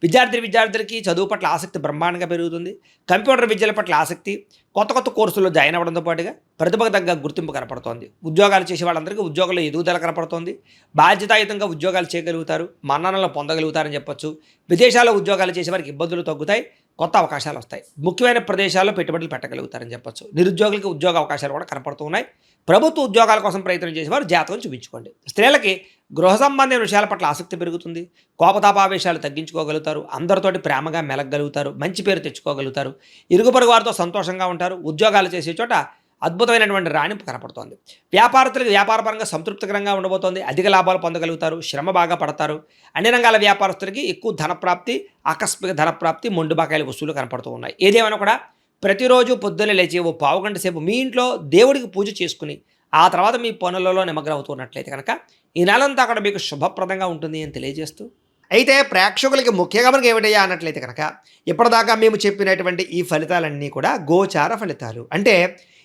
విద్యార్థులకి చదువు పట్ల ఆసక్తి బ్రహ్మాండంగా పెరుగుతుంది. కంప్యూటర్ విద్యల పట్ల ఆసక్తి, కొత్త కోర్సుల్లో జాయిన్ అవ్వడంతో పాటుగా ప్రతిభకు తగ్గ గుర్తింపు కనపడుతోంది. ఉద్యోగాలు చేసే వాళ్ళందరికీ ఉద్యోగంలో ఎదుగుదల కనపడుతోంది. బాధ్యతాయుతంగా ఉద్యోగాలు చేయగలుగుతారు. మన్ననలు పొందగలుగుతారని చెప్పొచ్చు. విదేశాల్లో ఉద్యోగాలు చేసే వారికి ఇబ్బందులు తగ్గుతాయి. కొత్త అవకాశాలు వస్తాయి. ముఖ్యమైన ప్రదేశాల్లో పెట్టుబడులు పెట్టగలుగుతారని చెప్పొచ్చు. నిరుద్యోగులకి ఉద్యోగ అవకాశాలు కూడా కనపడుతూ ఉన్నాయి. ప్రభుత్వ ఉద్యోగాల కోసం ప్రయత్నం చేసేవారు జాతకం చూపించుకోండి. స్త్రీలకి గృహ సంబంధమైన విషయాల పట్ల ఆసక్తి పెరుగుతుంది. కోపతాపావేశాలు తగ్గించుకోగలుగుతారు. అందరితోటి ప్రేమగా మెలగలుగుతారు. మంచి పేరు తెచ్చుకోగలుగుతారు. ఇరుగు పొరుగు వారితో సంతోషంగా ఉంటారు. ఉద్యోగాలు చేసే చోట అద్భుతమైనటువంటి రాణింపు కనపడుతోంది. వ్యాపారస్తులకు వ్యాపారపరంగా సంతృప్తికరంగా ఉండబోతోంది. అధిక లాభాలు పొందగలుగుతారు. శ్రమ బాగా పడతారు. అన్ని రంగాల వ్యాపారస్తులకి ఎక్కువ ధనప్రాప్తి, ఆకస్మిక ధనప్రాప్తి, మొండు బకాయిల వసూలు కనపడుతూ ఉన్నాయి. ఏదేమైనా కూడా ప్రతిరోజు పొద్దున్నే లేచి ఓ పావుగంట సేపు మీ ఇంట్లో దేవుడికి పూజ చేసుకుని ఆ తర్వాత మీ పనులలో నిమగ్నం అవుతున్నట్లయితే కనుక ఈ నెలంతా కూడా మీకు శుభప్రదంగా ఉంటుంది అని తెలియజేస్తూ, అయితే ప్రేక్షకులకి ముఖ్యంగా మనకి ఏమిటయ్యా అన్నట్లయితే కనుక ఇప్పటిదాకా మేము చెప్పినటువంటి ఈ ఫలితాలన్నీ కూడా గోచార ఫలితాలు. అంటే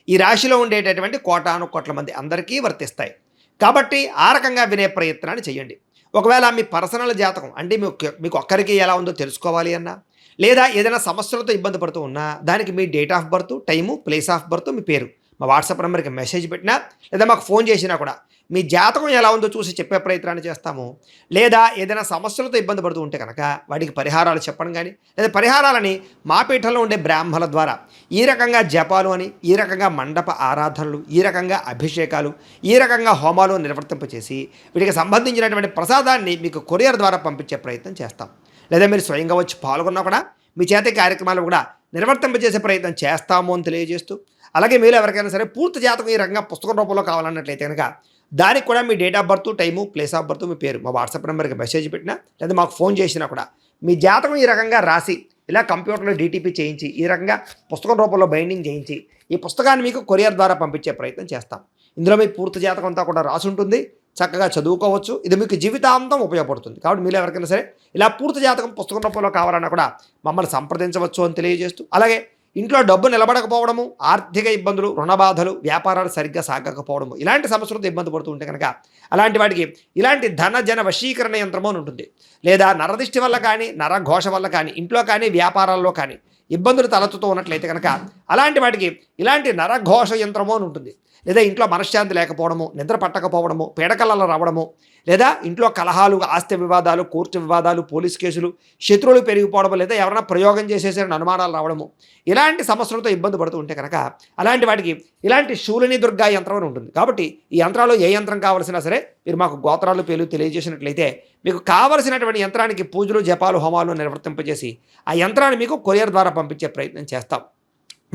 ఈ రాశిలో ఉండేటటువంటి కోటాను కోట్ల మంది అందరికీ వర్తిస్తాయి. కాబట్టి ఆ రకంగా వినే ప్రయత్నాన్ని చేయండి. ఒకవేళ మీ పర్సనల్ జాతకం అంటే మీకు ఒక్కరికి ఎలా ఉందో తెలుసుకోవాలి అన్నా, లేదా ఏదైనా సమస్యలతో ఇబ్బంది పడుతూ ఉన్నా దానికి మీ date of birth, time, place of birth, మీ పేరు మా వాట్సాప్ నెంబర్కి మెసేజ్ పెట్టినా లేదా మాకు ఫోన్ చేసినా కూడా మీ జాతకం ఎలా ఉందో చూసి చెప్పే ప్రయత్నాన్ని చేస్తాము. లేదా ఏదైనా సమస్యలతో ఇబ్బంది పడుతూ ఉంటే కనుక వాటికి పరిహారాలు చెప్పడం కానీ, లేదా పరిహారాలని మా పీఠంలో ఉండే బ్రాహ్మణుల ద్వారా ఈ రకంగా జపాలు అని, ఈ రకంగా మండప ఆరాధనలు, ఈ రకంగా అభిషేకాలు, ఈ రకంగా హోమాలు నిర్వర్తింపచేసి వీటికి సంబంధించినటువంటి ప్రసాదాన్ని మీకు కొరియర్ ద్వారా పంపించే ప్రయత్నం చేస్తాం. లేదా మీరు స్వయంగా వచ్చి పాల్గొన్నా కూడా మీ చేతి కార్యక్రమాలు కూడా నిర్వర్తింపజేసే ప్రయత్నం చేస్తాము అని తెలియజేస్తూ, అలాగే మీరు ఎవరికైనా సరే పూర్తి జాతకం ఈ రకంగా పుస్తకం రూపంలో కావాలన్నట్లయితే కనుక దానికి కూడా మీ date of birth, time, place of birth, మీ పేరు మా వాట్సాప్ నెంబర్కి మెసేజ్ పెట్టినా లేదా మాకు ఫోన్ చేసినా కూడా మీ జాతకం ఈ రకంగా రాసి ఇలా కంప్యూటర్లో డీటీపీ చేయించి ఈ రకంగా పుస్తకం రూపంలో బైండింగ్ చేయించి ఈ పుస్తకాన్ని మీకు కొరియర్ ద్వారా పంపించే ప్రయత్నం చేస్తాం. ఇందులో మీ పూర్తి జాతకం అంతా కూడా రాసి ఉంటుంది. చక్కగా చదువుకోవచ్చు. ఇది మీకు జీవితాంతం ఉపయోగపడుతుంది. కాబట్టి మీరు ఎవరికైనా సరే ఇలా పూర్తి జాతకం పుస్తకం రూపంలో కావాలన్నా కూడా మమ్మల్ని సంప్రదించవచ్చు అని తెలియజేస్తూ, అలాగే ఇంట్లో డబ్బు నిలబడకపోవడము, ఆర్థిక ఇబ్బందులు, రుణ బాధలు, వ్యాపారాలు సరిగ్గా సాగకపోవడము, ఇలాంటి సమస్యలతో ఇబ్బంది పడుతూ ఉంటే కనుక అలాంటి వాటికి ఇలాంటి ధన జన వశీకరణ యంత్రము అని ఉంటుంది. లేదా నరదిష్టి వల్ల కానీ, నరఘోష వల్ల కానీ, ఇంట్లో కానీ, వ్యాపారాల్లో కానీ ఇబ్బందులు తలెత్తుతూ ఉన్నట్లయితే కనుక అలాంటి వాటికి ఇలాంటి నరఘోష యంత్రము అని ఉంటుంది. లేదా ఇంట్లో మనశ్శాంతి లేకపోవడము, నిద్ర పట్టకపోవడము, పీడకలలు రావడము, లేదా ఇంట్లో కలహాలు, ఆస్తి వివాదాలు, కోర్టు వివాదాలు, పోలీస్ కేసులు, శత్రువులు పెరిగిపోవడము, లేదా ఎవరైనా ప్రయోగం చేసేసే అనుమానాలు రావడము, ఇలాంటి సమస్యలతో ఇబ్బంది పడుతూ ఉంటే కనుక అలాంటి వాటికి ఇలాంటి శూలిని దుర్గా యంత్రం అని ఉంటుంది. కాబట్టి ఈ యంత్రాలు ఏ యంత్రం కావాల్సినా సరే మీరు మాకు గోత్రాలు పేర్లు తెలియజేసినట్లయితే మీకు కావలసినటువంటి యంత్రానికి పూజలు, జపాలు, హోమాలు నిర్వర్తింపజేసి ఆ యంత్రాన్ని మీకు కొరియర్ ద్వారా పంపించే ప్రయత్నం చేస్తాం.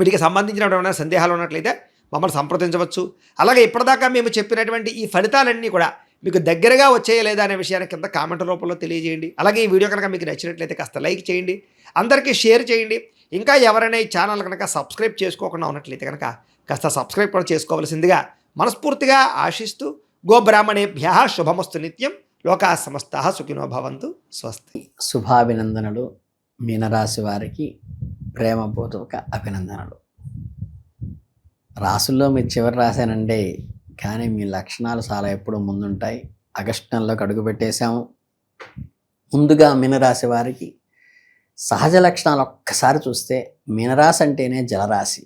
వీటికి సంబంధించినటువంటి సందేహాలు ఉన్నట్లయితే మమ్మల్ని సంప్రదించవచ్చు. అలాగే ఇప్పటిదాకా మేము చెప్పినటువంటి ఈ ఫలితాలన్నీ కూడా మీకు దగ్గరగా వచ్చేయా లేదా అనే విషయాన్ని కింద కామెంట్ రూపంలో తెలియజేయండి. అలాగే ఈ వీడియో కనుక మీకు నచ్చినట్లయితే కాస్త లైక్ చేయండి, అందరికీ షేర్ చేయండి. ఇంకా ఎవరైనా ఈ ఛానల్ కనుక సబ్స్క్రైబ్ చేసుకోకుండా ఉన్నట్లయితే కనుక కాస్త సబ్స్క్రైబ్ కూడా చేసుకోవాల్సిందిగా మనస్ఫూర్తిగా ఆశిస్తూ, గోబ్రాహ్మణేభ్యః శుభమస్తు నిత్యం, లోకాః సమస్తాః సుఖినో భవంతు, స్వస్తి. శుభాభినందనలు. మీనరాశి వారికి ప్రేమపూర్వక అభినందనలు. రాసుల్లో మీరు చివరి రాశానండి, కానీ మీ లక్షణాలు చాలా ఎప్పుడూ ముందుంటాయి. ఆగస్టు నెలలోకి అడుగు పెట్టేశాము. ముందుగా మీనరాశి వారికి సహజ లక్షణాలు ఒక్కసారి చూస్తే మీనరాశి అంటేనే జలరాశి.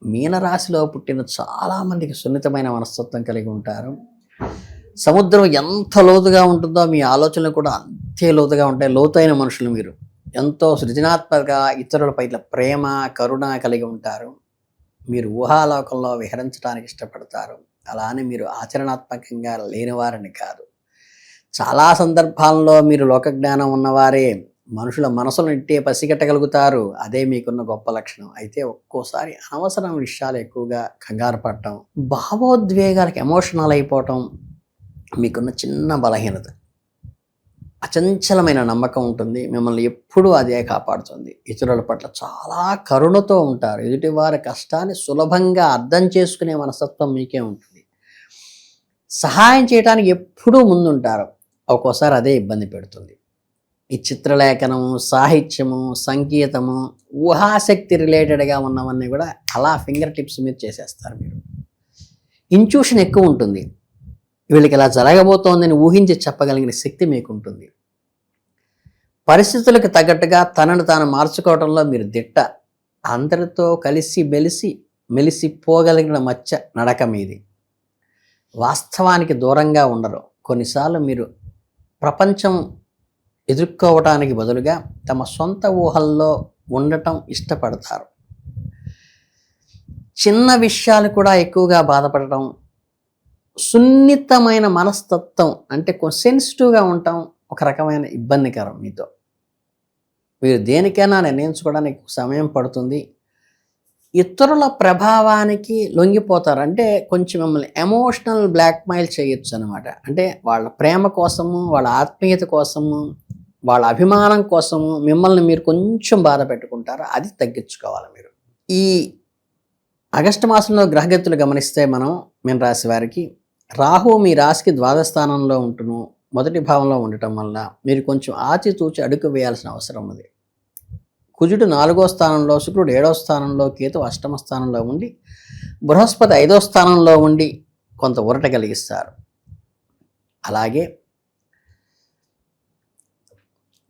మీనరాశిలో పుట్టిన చాలామందికి సున్నితమైన మనస్తత్వం కలిగి ఉంటారు. సముద్రం ఎంత లోతుగా ఉంటుందో మీ ఆలోచనలు కూడా అంతే లోతుగా ఉంటాయి. లోతైన మనుషులు మీరు. ఎంతో సృజనాత్మకంగా ఇతరులపై ఇట్లా ప్రేమ, కరుణ కలిగి ఉంటారు. మీరు ఊహాలోకంలో విహరించడానికి ఇష్టపడతారు. అలా అని మీరు ఆచరణాత్మకంగా లేనివారని కాదు. చాలా సందర్భాల్లో మీరు లోకజ్ఞానం ఉన్నవారే మనుషుల మనసులను ఇట్టే పసిగట్టగలుగుతారు. అదే మీకున్న గొప్ప లక్షణం. అయితే ఒక్కోసారి అనవసరం విషయాలు ఎక్కువగా కంగారు పడటం, భావోద్వేగాలకు ఎమోషనల్ అయిపోవటం మీకున్న చిన్న బలహీనత. అచంచలమైన నమ్మకం ఉంటుంది. మిమ్మల్ని ఎప్పుడూ అదే కాపాడుతుంది. ఇతరుల పట్ల చాలా కరుణతో ఉంటారు. ఎదుటివారి కష్టాన్ని సులభంగా అర్థం చేసుకునే మనస్తత్వం మీకే ఉంటుంది. సహాయం చేయడానికి ఎప్పుడూ ముందుంటారు. ఒక్కోసారి అదే ఇబ్బంది పెడుతుంది. ఈ చిత్రలేఖనము, సాహిత్యము, సంగీతము, ఊహాశక్తి రిలేటెడ్గా ఉన్నవన్నీ కూడా అలా ఫింగర్ టిప్స్ మీద చేసేస్తారు. మీరు ఇంట్యూషన్ ఎక్కువ ఉంటుంది. వీళ్ళకి ఇలా జరగబోతోందని ఊహించి చెప్పగలిగిన శక్తి మీకు ఉంటుంది. పరిస్థితులకు తగ్గట్టుగా తనను తాను మార్చుకోవడంలో మీరు దిట్ట. అందరితో కలిసి మెలిసిపోగలిగిన మచ్చ నడక మీది. వాస్తవానికి దూరంగా ఉండరు. కొన్నిసార్లు మీరు ప్రపంచం ఎదుర్కోవటానికి బదులుగా తమ సొంత ఊహల్లో ఉండటం ఇష్టపడతారు. చిన్న విషయాలు కూడా ఎక్కువగా బాధపడటం, సున్నితమైన మనస్తత్వం అంటే కొంచెం సెన్సిటివ్గా ఉండటం ఒక రకమైన ఇబ్బందికరం. మీతో మీరు దేనికైనా నిర్ణయించుకోవడానికి సమయం పడుతుంది. ఇతరుల ప్రభావానికి లొంగిపోతారు. అంటే కొంచెం మిమ్మల్ని ఎమోషనల్ బ్లాక్మెయిల్ చేయొచ్చు అనమాట. అంటే వాళ్ళ ప్రేమ కోసము, వాళ్ళ ఆత్మీయత కోసము, వాళ్ళ అభిమానం కోసము మిమ్మల్ని మీరు కొంచెం బాధ పెట్టుకుంటారు. అది తగ్గించుకోవాలి మీరు. ఈ ఆగస్టు మాసంలో గ్రహగతులు గమనిస్తే మనం మీన రాశి వారికి రాహు మీ రాశికి ద్వాదశ స్థానంలో ఉంటును మొదటి భావంలో ఉండటం వల్ల మీరు కొంచెం ఆచితూచి అడుగు వేయాల్సిన అవసరం ఉంది. కుజుడు 4వ స్థానంలో, శుక్రుడు 7వ స్థానంలో, కేతు 8వ స్థానంలో ఉండి, బృహస్పతి 5వ స్థానంలో ఉండి కొంత ఊరట కలిగిస్తారు. అలాగే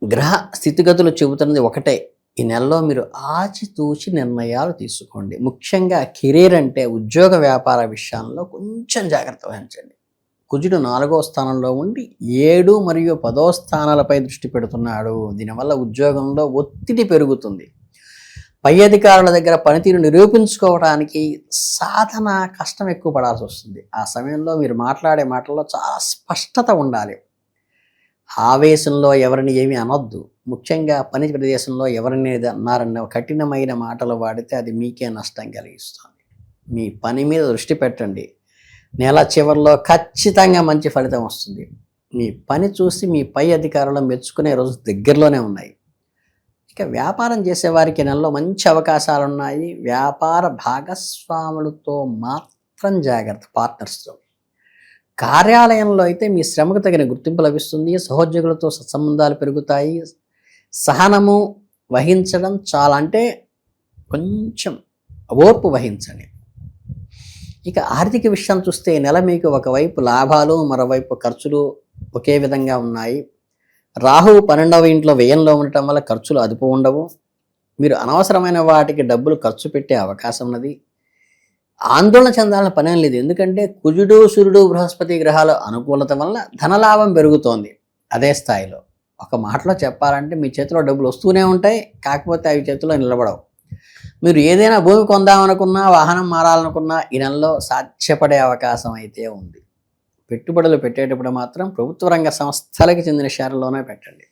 గ్రహ స్థితిగతులు చెబుతున్నది ఒకటే, ఈ నెలలో మీరు ఆచితూచి నిర్ణయాలు తీసుకోండి. ముఖ్యంగా కెరీర్ అంటే ఉద్యోగ వ్యాపార విషయాల్లో కొంచెం జాగ్రత్త వహించండి. కుజుడు 4వ స్థానంలో ఉండి 7 మరియు 10వ స్థానాలపై దృష్టి పెడుతున్నాడు. దీనివల్ల ఉద్యోగంలో ఒత్తిడి పెరుగుతుంది. పై అధికారుల దగ్గర పనితీరు నిరూపించుకోవడానికి సాధన కష్టం ఎక్కువ పడాల్సి వస్తుంది. ఆ సమయంలో మీరు మాట్లాడే మాటల్లో చాలా స్పష్టత ఉండాలి. ఆవేశంలో ఎవరిని ఏమీ అనొద్దు. ముఖ్యంగా పని ప్రదేశంలో ఎవరిని అన్నారన్న కఠినమైన మాటలు వాడితే అది మీకే నష్టం కలిగిస్తుంది. మీ పని మీద దృష్టి పెట్టండి. నెల చివరిలో ఖచ్చితంగా మంచి ఫలితం వస్తుంది. మీ పని చూసి మీ పై అధికారులు మెచ్చుకునే రోజు దగ్గరలోనే ఉన్నాయి. ఇక వ్యాపారం చేసేవారికి నెలలో మంచి అవకాశాలు ఉన్నాయి. వ్యాపార భాగస్వాములతో మాత్రం జాగ్రత్త, పార్ట్నర్స్తో. కార్యాలయంలో అయితే మీ శ్రమకు తగిన గుర్తింపు లభిస్తుంది. సహోద్యోగులతో సత్సంబంధాలు పెరుగుతాయి. సహనము వహించడం చాలా, అంటే కొంచెం ఓర్పు వహించండి. ఇక ఆర్థిక విషయం చూస్తే ఈ నెల మీకు ఒకవైపు లాభాలు, మరోవైపు ఖర్చులు ఒకే విధంగా ఉన్నాయి. రాహువు 12వ ఇంట్లో వ్యయంలో ఉండటం వల్ల ఖర్చులు అదుపు ఉండవు. మీరు అనవసరమైన వాటికి డబ్బులు ఖర్చు పెట్టే అవకాశం ఉన్నది. ఆందోళన చెందాలని పనేం లేదు. ఎందుకంటే కుజుడు, సూర్యుడు, బృహస్పతి గ్రహాల అనుకూలత వల్ల ధనలాభం పెరుగుతోంది. అదే స్థాయిలో ఒక మాటలో చెప్పాలంటే మీ చేతిలో డబ్బులు వస్తూనే ఉంటాయి, కాకపోతే అవి చేతిలో నిలబడవు. మీరు ఏదైనా భూమి కొందామనుకున్నా, వాహనం మారాలనుకున్నా ఈ నెలలో సాధ్యపడే అవకాశం అయితే ఉంది. పెట్టుబడులు పెట్టేటప్పుడు మాత్రం ప్రభుత్వ రంగ సంస్థలకు చెందిన షేర్లోనే పెట్టండి.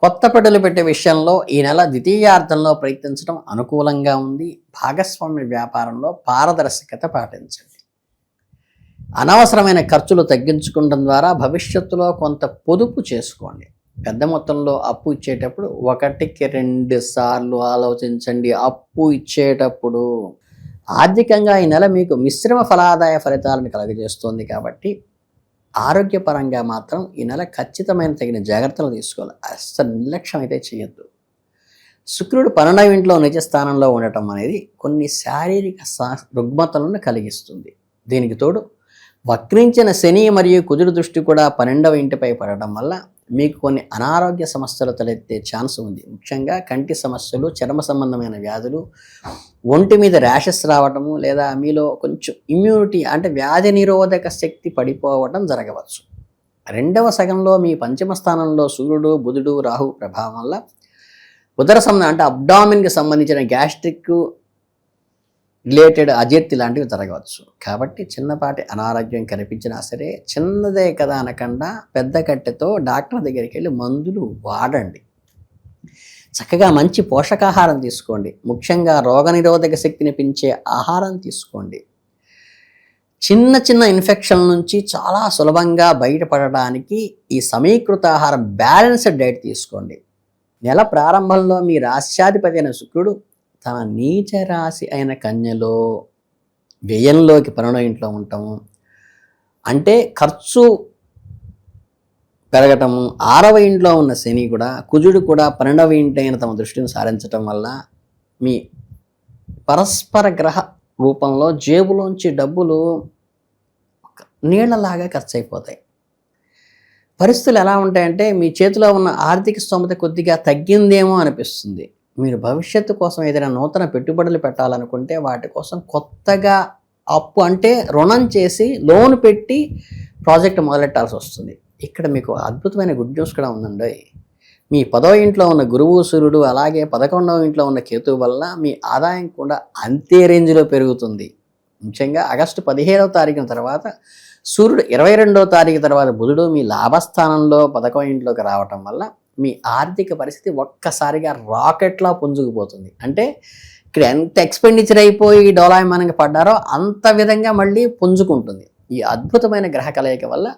కొత్త పెట్టుబడులు పెట్టే విషయంలో ఈ నెల ద్వితీయార్థంలో ప్రయత్నించడం అనుకూలంగా ఉంది. భాగస్వామ్య వ్యాపారంలో పారదర్శకత పాటించండి. అనవసరమైన ఖర్చులు తగ్గించుకోవడం ద్వారా భవిష్యత్తులో కొంత పొదుపు చేసుకోండి. పెద్ద మొత్తంలో అప్పు ఇచ్చేటప్పుడు 1కి 2 సార్లు ఆలోచించండి. అప్పు ఇచ్చేటప్పుడు ఆర్థికంగా ఈ నెల మీకు మిశ్రమ ఫలాదాయ ఫలితాలను కలుగజేస్తుంది. కాబట్టి ఆరోగ్యపరంగా మాత్రం ఈ నెల ఖచ్చితమైన తగిన జాగ్రత్తలు తీసుకోవాలి. అస్సలు నిర్లక్ష్యం అయితే చేయొద్దు. శుక్రుడు 12వ ఇంట్లో నిజ స్థానంలో ఉండటం అనేది కొన్ని శారీరక రుగ్మతలను కలిగిస్తుంది. దీనికి తోడు వక్రించిన శని మరియు కుజుడు దృష్టి కూడా 12వ ఇంటిపై పడటం వల్ల మీకు కొన్ని అనారోగ్య సమస్యలు తలెత్తే ఛాన్స్ ఉంది. ముఖ్యంగా కంటి సమస్యలు, చర్మ సంబంధమైన వ్యాధులు, ఒంటి మీద ర్యాషెస్ రావటము, లేదా మీలో కొంచెం ఇమ్యూనిటీ అంటే వ్యాధి నిరోధక శక్తి పడిపోవటం జరగవచ్చు. 2వ సగంలో మీ 5మ స్థానంలో సూర్యుడు, బుధుడు, రాహు ప్రభావం వల్ల ఉదర సంబంధం అంటే అబ్డామిన్కి సంబంధించిన గ్యాస్ట్రిక్ రిలేటెడ్ అజీర్తి లాంటివి జరగవచ్చు. కాబట్టి చిన్నపాటి అనారోగ్యం కనిపించినా సరే చిన్నదే కదా అనకుండా పెద్ద కట్టెతో డాక్టర్ దగ్గరికి వెళ్ళి మందులు వాడండి. చక్కగా మంచి పోషకాహారం తీసుకోండి. ముఖ్యంగా రోగనిరోధక శక్తిని పెంచే ఆహారం తీసుకోండి. చిన్న చిన్న ఇన్ఫెక్షన్ల నుంచి చాలా సులభంగా బయటపడడానికి ఈ సమీకృత ఆహారం, బ్యాలెన్స్డ్ డైట్ తీసుకోండి. నెల ప్రారంభంలో మీ రాశ్యాధిపతి అయిన శుక్రుడు తన నీచ రాశి అయిన కన్యలో వ్యయంలోకి 12వ ఇంట్లో ఉండటము అంటే ఖర్చు పెరగటము. 6వ ఇంట్లో ఉన్న శని కూడా, కుజుడు కూడా 12వ ఇంటి అయిన తమ దృష్టిని సారించటం వల్ల మీ పరస్పర గ్రహ రూపంలో జేబులోంచి డబ్బులు నీళ్లలాగా ఖర్చు అయిపోతాయి. పరిస్థితులు ఎలా ఉంటాయంటే మీ చేతిలో ఉన్న ఆర్థిక స్తోమత కొద్దిగా తగ్గిందేమో అనిపిస్తుంది. మీరు భవిష్యత్తు కోసం ఏదైనా నూతన పెట్టుబడులు పెట్టాలనుకుంటే వాటి కోసం కొత్తగా అప్పు అంటే రుణం చేసి లోన్ పెట్టి ప్రాజెక్ట్ మొదలెట్టాల్సి వస్తుంది. ఇక్కడ మీకు అద్భుతమైన గుడ్ న్యూస్ కూడా ఉందండి. మీ 10వ ఇంట్లో ఉన్న గురువు, సూర్యుడు, అలాగే 11వ ఇంట్లో ఉన్న కేతువు వల్ల మీ ఆదాయం కూడా అంతే రేంజ్లో పెరుగుతుంది. ముఖ్యంగా ఆగస్టు 15వ తారీఖున తర్వాత సూర్యుడు 22వ తారీఖు తర్వాత బుధుడు మీ లాభస్థానంలో 11వ ఇంట్లోకి రావటం వల్ల మీ ఆర్థిక పరిస్థితి ఒక్కసారిగా రాకెట్లా పుంజుకుపోతుంది. అంటే ఇక్కడ ఎంత ఎక్స్పెండిచర్ అయిపోయి డోలాయమానంగా పడ్డారో అంత విధంగా మళ్ళీ పుంజుకుంటుంది. ఈ అద్భుతమైన గ్రహ కలయిక వల్ల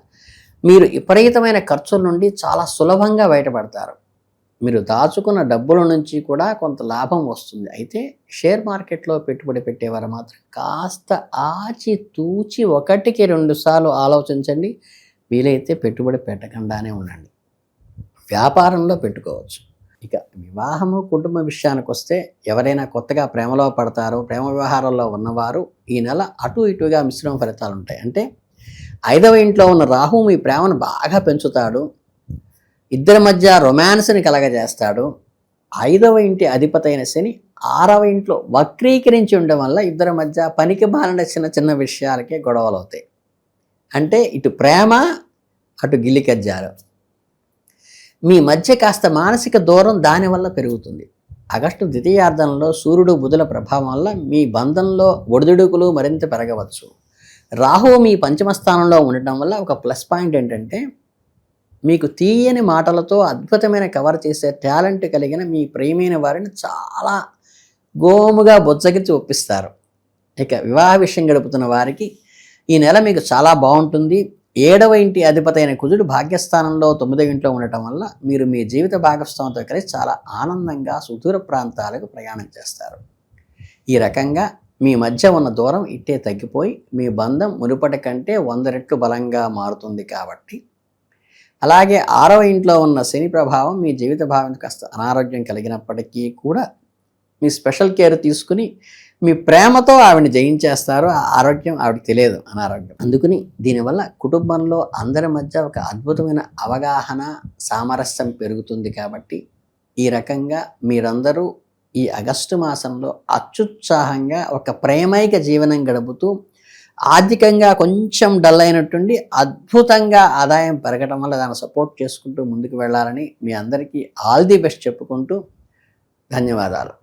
మీరు విపరీతమైన ఖర్చుల నుండి చాలా సులభంగా బయటపడతారు. మీరు దాచుకున్న డబ్బుల నుంచి కూడా కొంత లాభం వస్తుంది. అయితే షేర్ మార్కెట్లో పెట్టుబడి పెట్టేవారు మాత్రం కాస్త ఆచి తూచి 1కి 2 సార్లు ఆలోచించండి. వీలైతే పెట్టుబడి పెట్టకుండానే ఉండండి. వ్యాపారంలో పెట్టుకోవచ్చు. ఇక వివాహము కుటుంబ విషయానికి వస్తే ఎవరైనా కొత్తగా ప్రేమలో పడతారో ప్రేమ వ్యవహారంలో ఉన్నవారు ఈ నెల అటు ఇటుగా మిశ్రమ ఫలితాలు ఉంటాయి. అంటే 5వ ఇంట్లో ఉన్న రాహు మీ ప్రేమను బాగా పెంచుతాడు, ఇద్దరి మధ్య రొమాన్స్ని కలగజేస్తాడు. 5వ ఇంటి అధిపతి అయిన శని 6వ ఇంట్లో వక్రీకరించి ఉండడం వల్ల ఇద్దరి మధ్య పనికి మాలిన చిన్న చిన్న విషయాలకే గొడవలు అవుతాయి. అంటే ఇటు ప్రేమ అటు గిల్లికజ్జాలు, మీ మధ్య కాస్త మానసిక దూరం దానివల్ల పెరుగుతుంది. ఆగస్టు ద్వితీయార్థంలో సూర్యుడు బుధుల ప్రభావం వల్ల మీ బంధంలో ఒడిదుడుకులు మరింత పెరగవచ్చు. రాహువు మీ పంచమ స్థానంలో ఉండటం వల్ల ఒక ప్లస్ పాయింట్ ఏంటంటే మీకు తీయని మాటలతో అద్భుతమైన కవర్ చేసే టాలెంట్ కలిగిన మీ ప్రియమైన వారిని చాలా గోముగా బొజ్జగించి ఒప్పిస్తారు. ఇక వివాహ విషయం గడుపుతున్న వారికి ఈ నెల మీకు చాలా బాగుంటుంది. 7వ ఇంటి అధిపతి అయిన కుజుడు భాగ్యస్థానంలో 9వ ఇంట్లో ఉండటం వల్ల మీరు మీ జీవిత భాగస్వామితో కలిసి చాలా ఆనందంగా సుదూర ప్రాంతాలకు ప్రయాణం చేస్తారు. ఈ రకంగా మీ మధ్య ఉన్న దూరం ఇట్టే తగ్గిపోయి మీ బంధం మునుపటి కంటే 100 రెట్లు బలంగా మారుతుంది. కాబట్టి అలాగే 6వ ఇంట్లో ఉన్న శని ప్రభావం మీ జీవిత భావం కాస్త అనారోగ్యం కలిగినప్పటికీ కూడా మీ స్పెషల్ కేర్ తీసుకుని మీ ప్రేమతో ఆవిడని జయించేస్తారు. ఆ ఆరోగ్యం ఆవిడకి తెలియదు అనారోగ్యం. అందుకని దీనివల్ల కుటుంబంలో అందరి మధ్య ఒక అద్భుతమైన అవగాహన సామరస్యం పెరుగుతుంది. కాబట్టి ఈ రకంగా మీరందరూ ఈ ఆగస్టు మాసంలో అత్యుత్సాహంగా ఒక ప్రేమైక జీవనం గడుపుతూ ఆర్థికంగా కొంచెం డల్ అయినట్టుండి అద్భుతంగా ఆదాయం పెరగడం వల్ల దాన్ని సపోర్ట్ చేసుకుంటూ ముందుకు వెళ్ళాలని మీ అందరికీ ఆల్ ది బెస్ట్ చెప్పుకుంటూ ధన్యవాదాలు.